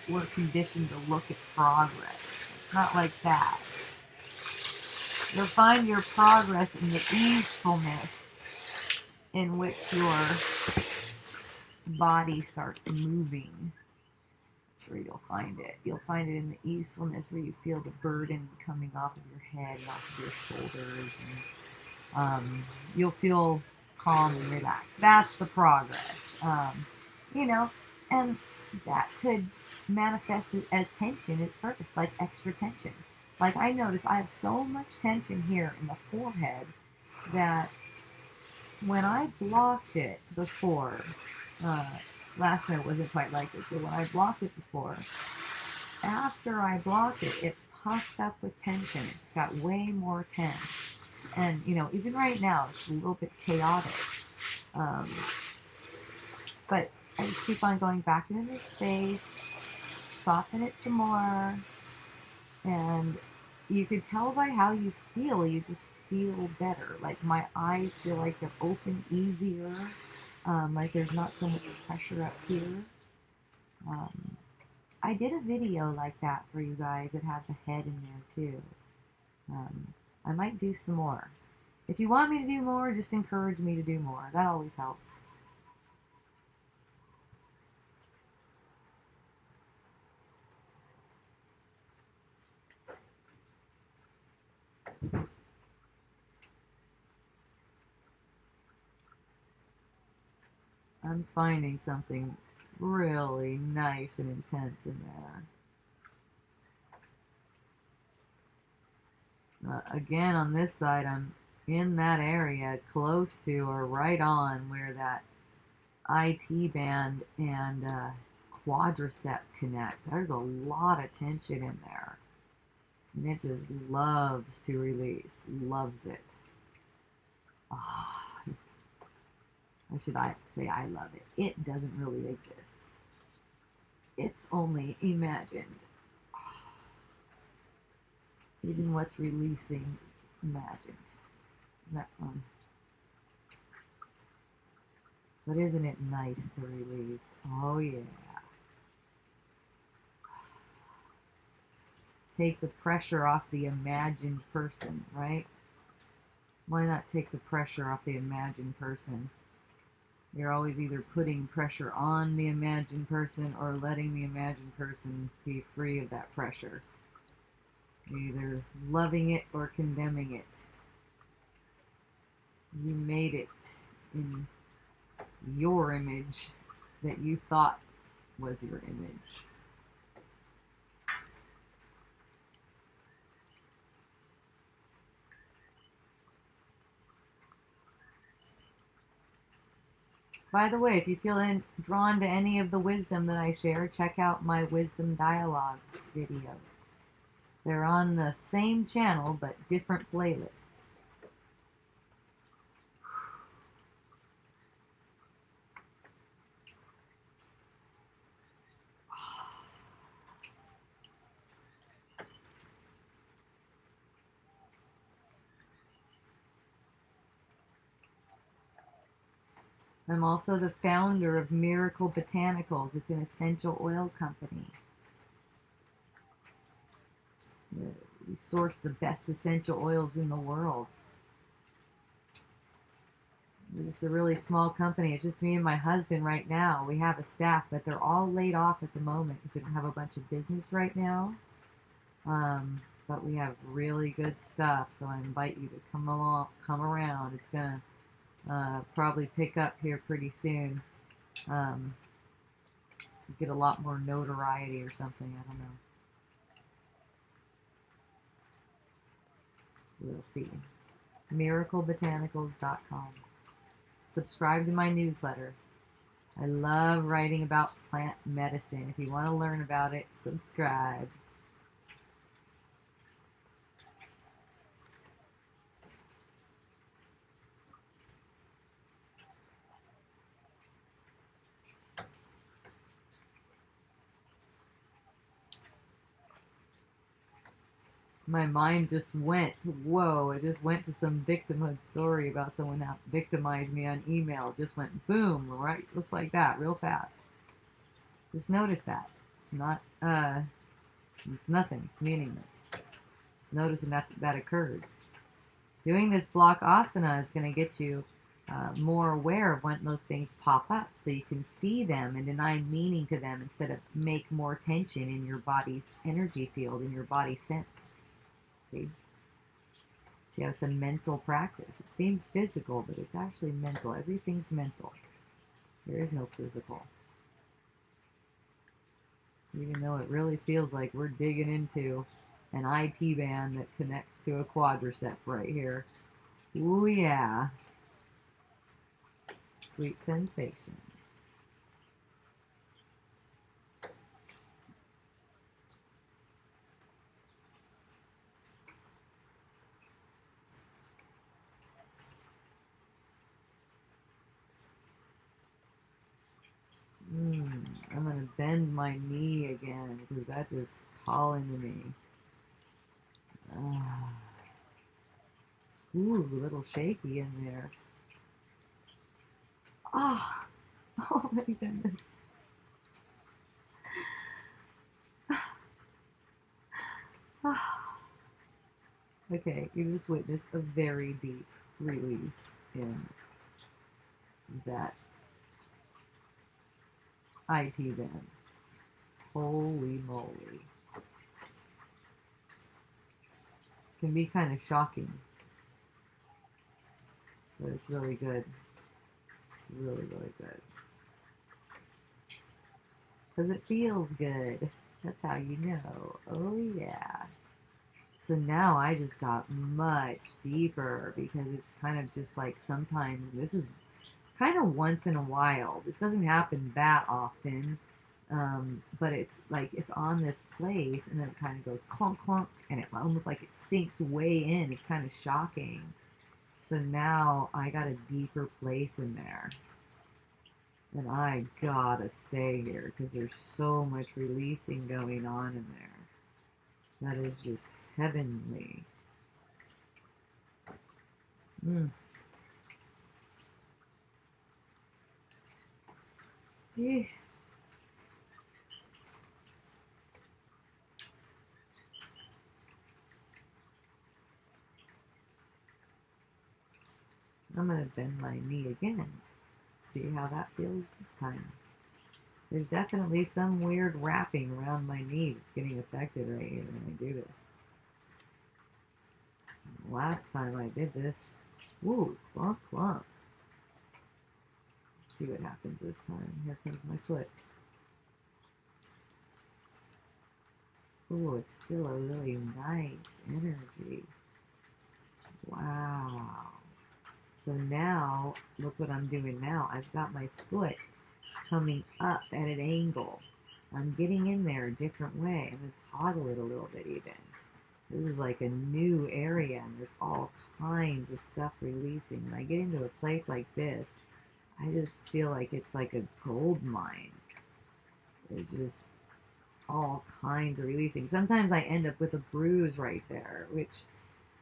we're conditioned to look at progress. It's not like that. You'll find your progress in the easefulness in which your body starts moving. That's where you'll find it. You'll find it in the easefulness where you feel the burden coming off of your head and off of your shoulders. And you'll feel calm and relaxed. That's the progress. And that could manifest as tension at first, like extra tension. Like I notice I have so much tension here in the forehead that when I blocked it before, last time it wasn't quite like this, but when I blocked it before, after I blocked it, it puffed up with tension. It just got way more tense. And, even right now, it's a little bit chaotic. But I just keep on going back into this space, soften it some more, and you can tell by how you feel, you just feel better. Like my eyes feel like they're open easier, like there's not so much pressure up here. I did a video like that for you guys that had the head in there too. I might do some more. If you want me to do more, just encourage me to do more. That always helps. I'm finding something really nice and intense in there. Again, on this side, I'm in that area close to or right on where that IT band and quadricep connect. There's a lot of tension in there. And it just loves to release. Loves it. Or should I say I love it? It doesn't really exist. It's only imagined. Even what's releasing, imagined. Isn't that fun? But isn't it nice to release? Oh yeah. Take the pressure off the imagined person, right? Why not take the pressure off the imagined person? You're always either putting pressure on the imagined person or letting the imagined person be free of that pressure. You're either loving it or condemning it. You made it in your image that you thought was your image. By the way, if you feel drawn to any of the wisdom that I share, check out my Wisdom Dialogues videos. They're on the same channel, but different playlists. I'm also the founder of Miracle Botanicals. It's an essential oil company. We source the best essential oils in the world. We're just a really small company. It's just me and my husband right now. We have a staff, but they're all laid off at the moment because we don't have a bunch of business right now. But we have really good stuff, so I invite you to come around. It's gonna probably pick up here pretty soon. Get a lot more notoriety or something. I don't know. We'll see. MiracleBotanicals.com. Subscribe to my newsletter. I love writing about plant medicine. If you want to learn about it, subscribe. My mind just went, whoa, it just went to some victimhood story about someone that victimized me on email. Just went boom, right? Just like that, real fast. Just notice that. It's not, it's nothing. It's meaningless. Just noticing that occurs. Doing this block asana is going to get you more aware of when those things pop up so you can see them and deny meaning to them instead of make more tension in your body's energy field, in your body sense. See? See how it's a mental practice. It seems physical, but it's actually mental. Everything's mental. There is no physical. Even though it really feels like we're digging into an IT band that connects to a quadricep right here. Ooh yeah. Sweet sensation. I'm going to bend my knee again because that just calling to me. Ooh, a little shaky in there. Oh, oh my goodness. Okay, you just witnessed a very deep release in that IT band. Holy moly. Can be kind of shocking, but it's really good. It's really, really good. Because it feels good. That's how you know. Oh, yeah. So now I just got much deeper because it's kind of just like sometimes this is kind of once in a while. This doesn't happen that often, but it's like it's on this place and then it kind of goes clunk clunk and it almost like it sinks way in. It's kind of shocking. So now I got a deeper place in there. And I gotta stay here because there's so much releasing going on in there. That is just heavenly. Yeah. I'm gonna bend my knee again. See how that feels this time. There's definitely some weird wrapping around my knee that's getting affected right here when I do this. Last time I did this, ooh, clunk, clunk. Let's see what happens this time. Here comes my foot. Oh, it's still a really nice energy. Wow. So now, look what I'm doing now. I've got my foot coming up at an angle. I'm getting in there a different way. I'm going to toggle it a little bit even. This is like a new area and there's all kinds of stuff releasing. When I get into a place like this, I just feel like it's like a gold mine. There's just all kinds of releasing. Sometimes I end up with a bruise right there, which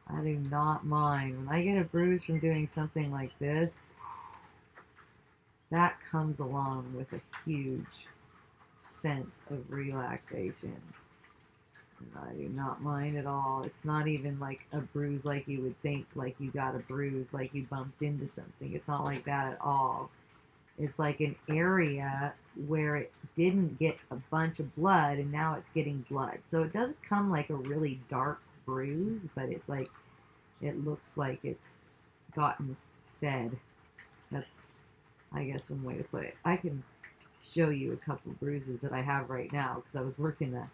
I do not mind. When I get a bruise from doing something like this, that comes along with a huge sense of relaxation. And I do not mind at all. It's not even like a bruise like you would think, like you got a bruise, like you bumped into something. It's not like that at all. It's like an area where it didn't get a bunch of blood and now it's getting blood. So it doesn't come like a really dark bruise, but it's like, it looks like it's gotten fed. That's, I guess, one way to put it. I can show you a couple bruises that I have right now because I was working the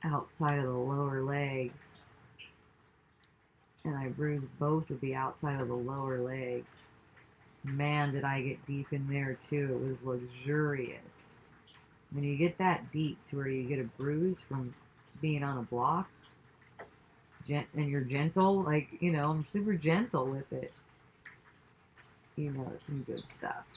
outside of the lower legs and I bruised both of the outside of the lower legs. Man, did I get deep in there too. It was luxurious. When you get that deep to where you get a bruise from being on a block, and you're gentle, like, you know, I'm super gentle with it. You know, it's some good stuff.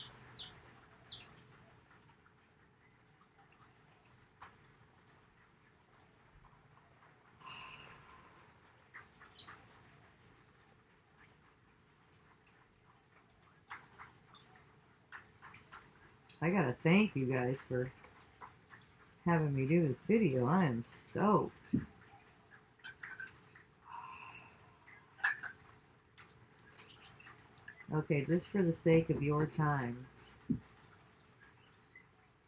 I gotta thank you guys for having me do this video. I am stoked. Okay, just for the sake of your time,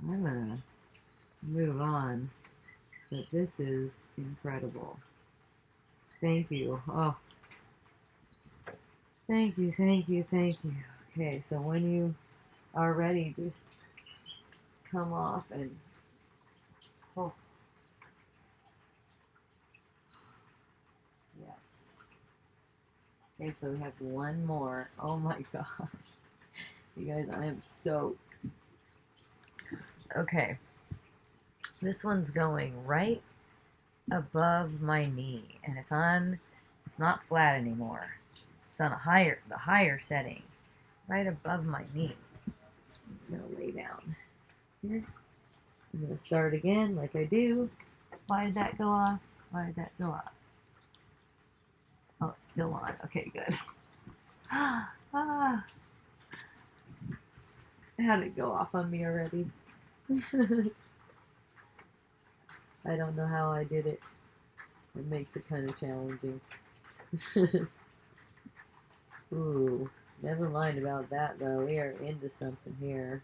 I'm gonna move on, but this is incredible. Thank you. Oh, thank you, thank you, thank you. Okay, so when you are ready, just come off and, oh, yes. Okay, so we have one more. Oh my gosh. You guys, I am stoked. Okay, this one's going right above my knee, and it's not flat anymore. It's on the higher setting, right above my knee. I'm gonna lay down here. I'm gonna start again like I do. Why did that go off? Why did that go off? Oh, it's still on. Okay, good. Ah, how did it go off on me already? I don't know how I did it. It makes it kind of challenging. Ooh, never mind about that though. We are into something here.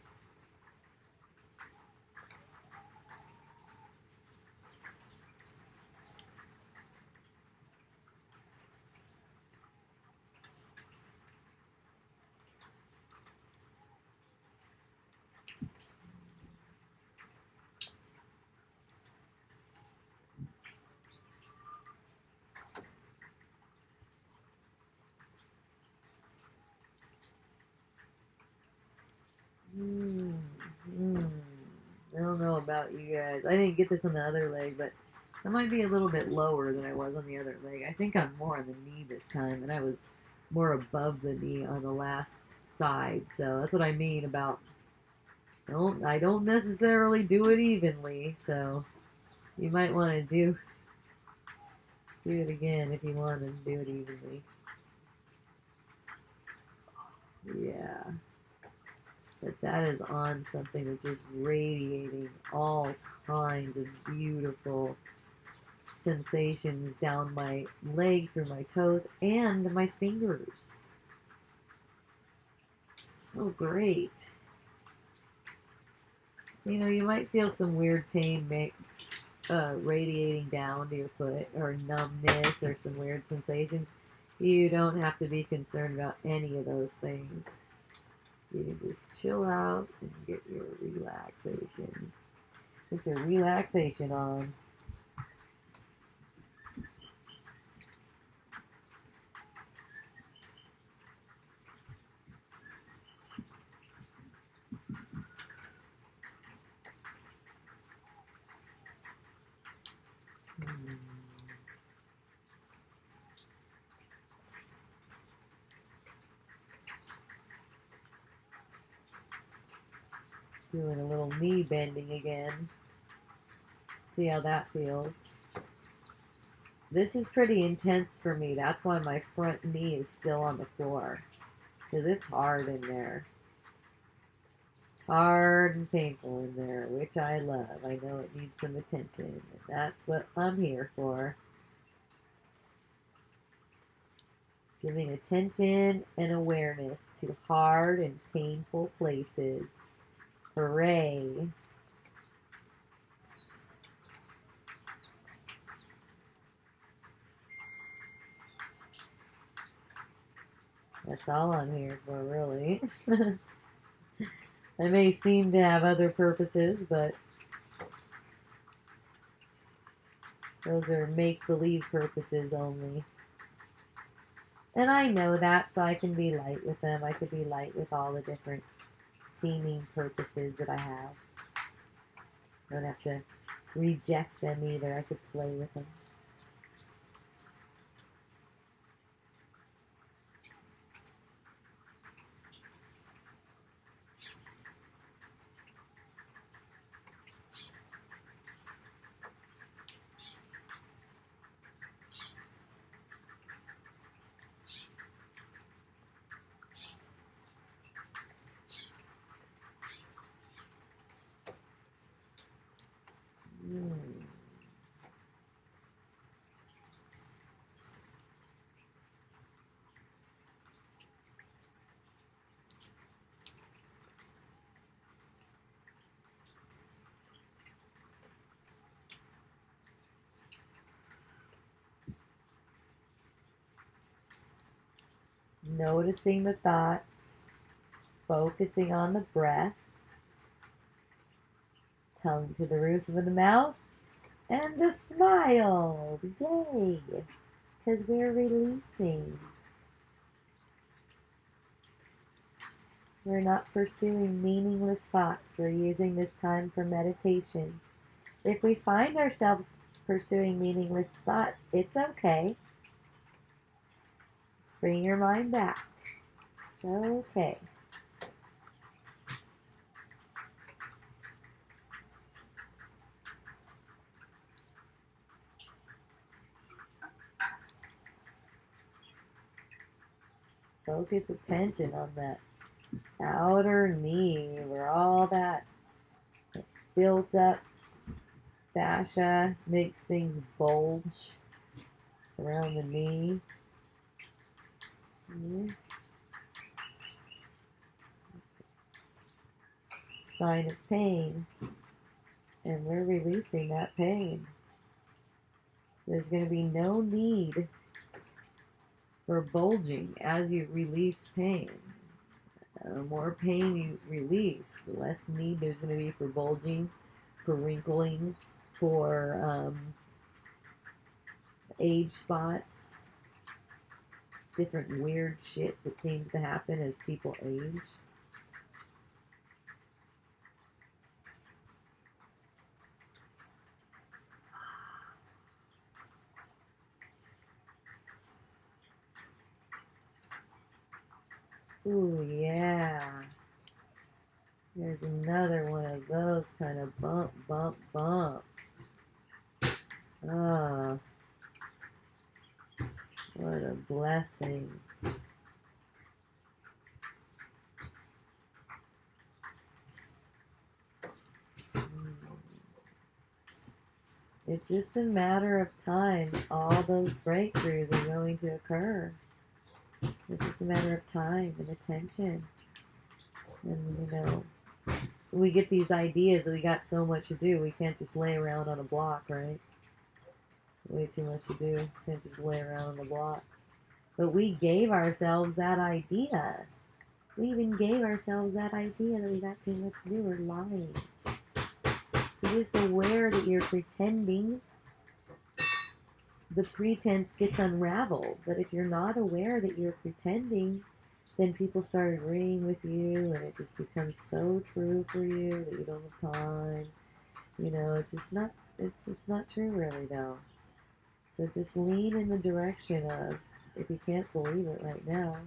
I don't know about you guys. I didn't get this on the other leg, but I might be a little bit lower than I was on the other leg. I think I'm more on the knee this time, and I was more above the knee on the last side. So that's what I mean about I don't necessarily do it evenly. So you might want to do it again if you want to do it evenly. Yeah. But that is on something that's just radiating all kinds of beautiful sensations down my leg, through my toes, and my fingers. So great. You know, you might feel some weird pain radiating down to your foot, or numbness, or some weird sensations. You don't have to be concerned about any of those things. You can just chill out and get your relaxation. Get your relaxation on. Doing a little knee bending again. See how that feels. This is pretty intense for me. That's why my front knee is still on the floor. Because it's hard in there. It's hard and painful in there, which I love. I know it needs some attention. And that's what I'm here for. Giving attention and awareness to hard and painful places. Hooray. That's all I'm here for, really. I may seem to have other purposes, but those are make-believe purposes only. And I know that, so I can be light with them. I could be light with all the different seeming purposes that I have. I don't have to reject them either. I could play with them. Noticing the thoughts, focusing on the breath, tongue to the roof of the mouth, and a smile. Yay! Because we're releasing. We're not pursuing meaningless thoughts. We're using this time for meditation. If we find ourselves pursuing meaningless thoughts, it's okay. Just bring your mind back. It's okay. Focus attention on that outer knee where all that built up fascia makes things bulge around the knee. Sign of pain, and we're releasing that pain. There's going to be no need for bulging as you release pain. The more pain you release, the less need there's going to be for bulging, for wrinkling, for age spots, different weird shit that seems to happen as people age. Ooh, yeah. There's another one of those kind of bump, bump, bump. Ah, what a blessing. It's just a matter of time. All those breakthroughs are going to occur. It's just a matter of time and attention. And, we get these ideas that we got so much to do. We can't just lay around on a block, right? Way too much to do. Can't just lay around on the block. But we gave ourselves that idea. We even gave ourselves that idea that we got too much to do. We're lying. You're just aware that you're pretending. The pretense gets unraveled. But if you're not aware that you're pretending, then people start agreeing with you, and it just becomes so true for you that you don't have time. It's just not. It's not true, really, though. So just lean in the direction of, if you can't believe it right now,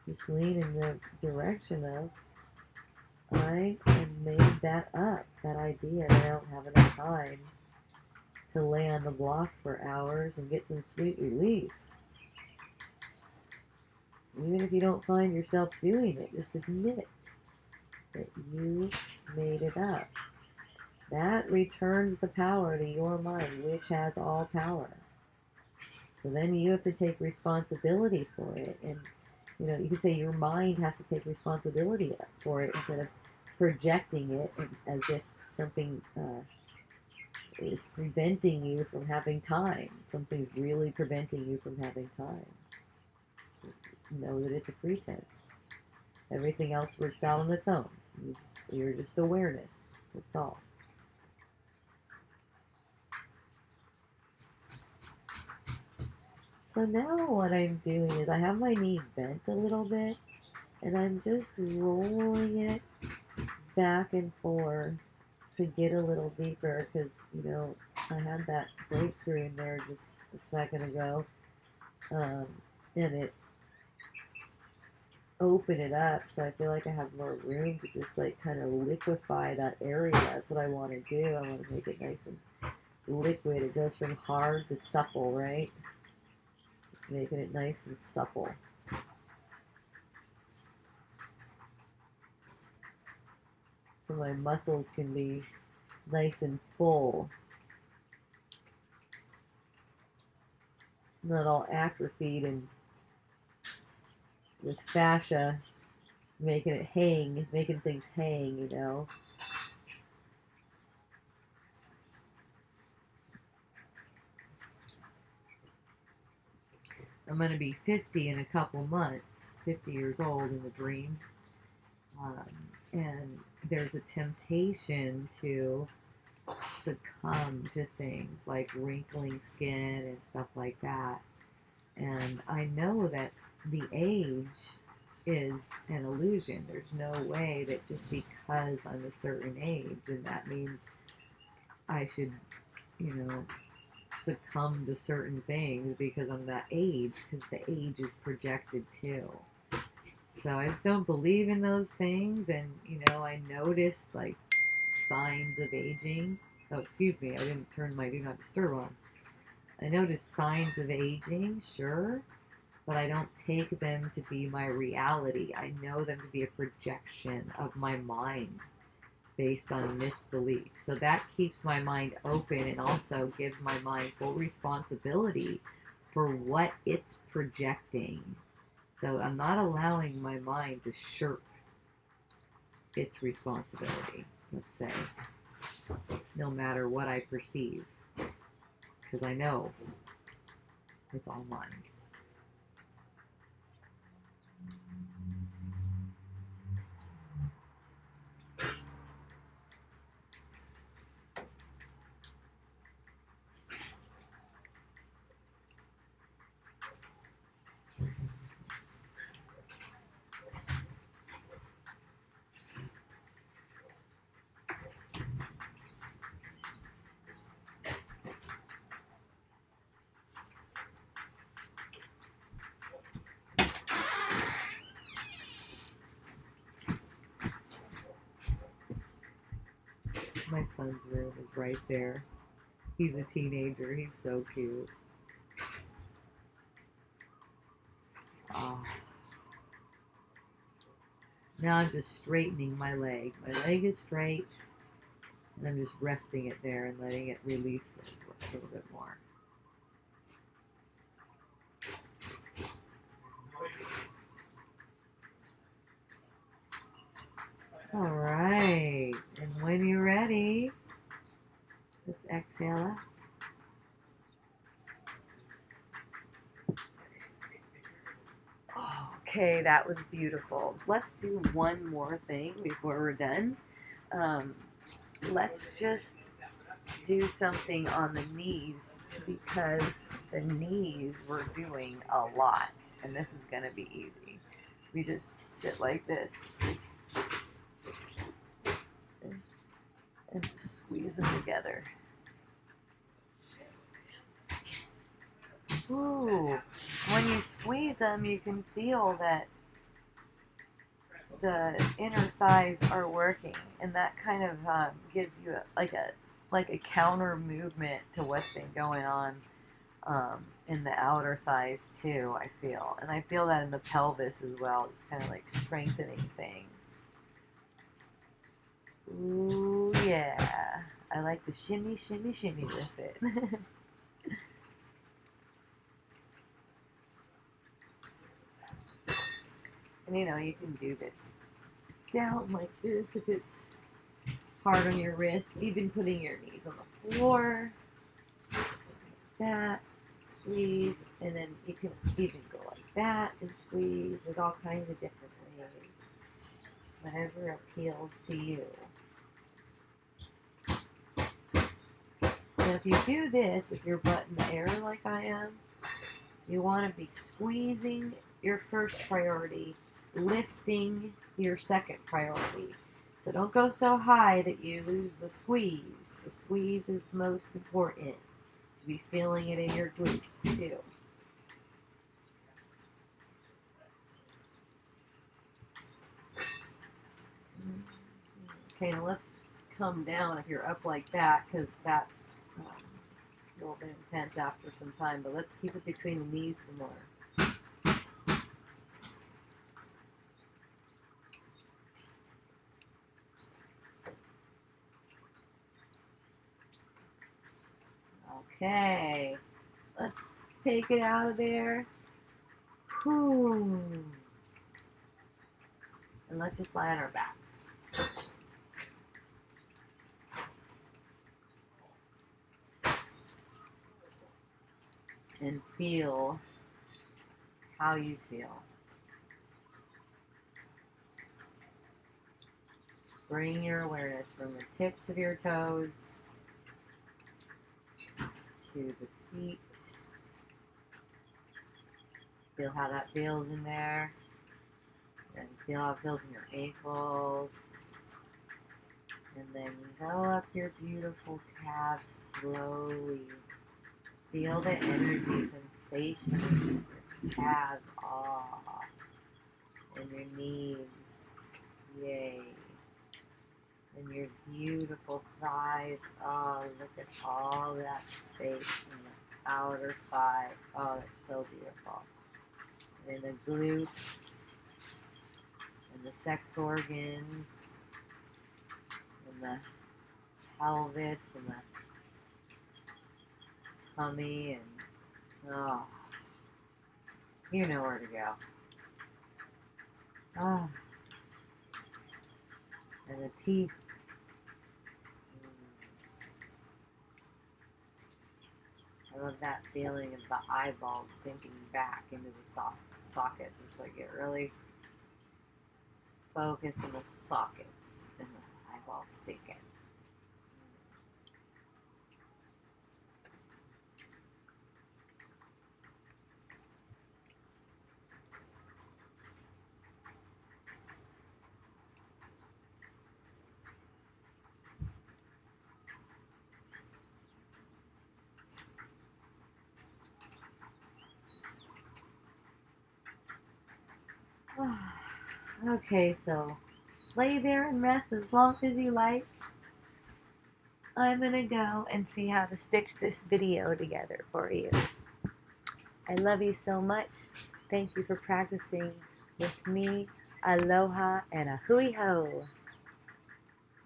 just lean in the direction of I made that up, that idea that I don't have enough time to lay on the block for hours and get some sweet release. Even if you don't find yourself doing it, just admit that you made it up. That returns the power to your mind, which has all power. So then you have to take responsibility for it. And, you could say your mind has to take responsibility for it instead of projecting it as if something is preventing you from having time. Something's really preventing you from having time. Know that it's a pretense. Everything else works out on its own. You're just awareness. That's all. So now what I'm doing is I have my knee bent a little bit and I'm just rolling it back and forth to get a little deeper because, I had that breakthrough in there just a second ago. And it opened it up, so I feel like I have more room to just like kind of liquefy that area. That's what I want to do. I want to make it nice and liquid. It goes from hard to supple, right? It's making it nice and supple. So my muscles can be nice and full. Not all atrophied and with fascia making it hang, making things hang. I'm going to be 50 in a couple months, 50 years old in the dream. And there's a temptation to succumb to things like wrinkling skin and stuff like that. And I know that the age is an illusion. There's no way that just because I'm a certain age, and that means I should, succumb to certain things because I'm that age, because the age is projected too. So I just don't believe in those things, and I noticed like signs of aging. Oh, excuse me, I didn't turn my do not disturb on. I noticed signs of aging, sure, but I don't take them to be my reality. I know them to be a projection of my mind based on misbelief. So that keeps my mind open and also gives my mind full responsibility for what it's projecting. So I'm not allowing my mind to shirk its responsibility, let's say, no matter what I perceive, because I know it's all mind. My son's room is right there. He's a teenager. He's so cute. Oh. Now I'm just straightening my leg. My leg is straight, and I'm just resting it there and letting it release a little bit more. All right, and when you're ready, let's exhale up. Okay, that was beautiful. Let's do one more thing before we're done. Let's just do something on the knees because the knees we're doing a lot, and this is going to be easy. We just sit like this and squeeze them together. Ooh, when you squeeze them, you can feel that the inner thighs are working, and that kind of gives you like a counter movement to what's been going on in the outer thighs too. I feel, and I feel that in the pelvis as well, just kind of like strengthening things. Ooh yeah, I like the shimmy, shimmy, shimmy with it. And you know, you can do this down like this if it's hard on your wrist, even putting your knees on the floor, that, squeeze, and then you can even go like that and squeeze. There's all kinds of different ways, whatever appeals to you. Now if you do this with your butt in the air like I am, you want to be squeezing your first priority, lifting your second priority. So don't go so high that you lose the squeeze. The squeeze is the most important. To be feeling it in your glutes too. Okay, now let's come down if you're up like that, because that's a little bit intense after some time, but let's keep it between the knees some more. Okay, let's take it out of there. Whew. And let's just lie on our backs. And feel how you feel. Bring your awareness from the tips of your toes to the feet. Feel how that feels in there. And feel how it feels in your ankles. And then go up your beautiful calves slowly. Feel the energy sensation in your calves. Ah. And your knees. Yay. And your beautiful thighs. Oh, look at all that space in the outer thigh. Oh, that's so beautiful. And in the glutes. And the sex organs. And the pelvis. And the tummy. And, oh, you know where to go. Ah. And the teeth. I love that feeling of the eyeballs sinking back into the sockets. It's like it really focused in the sockets and the eyeballs sinking. Okay, so lay there and rest as long as you like. I'm gonna go and see how to stitch this video together for you. I love you so much. Thank you for practicing with me. Aloha and a hui ho.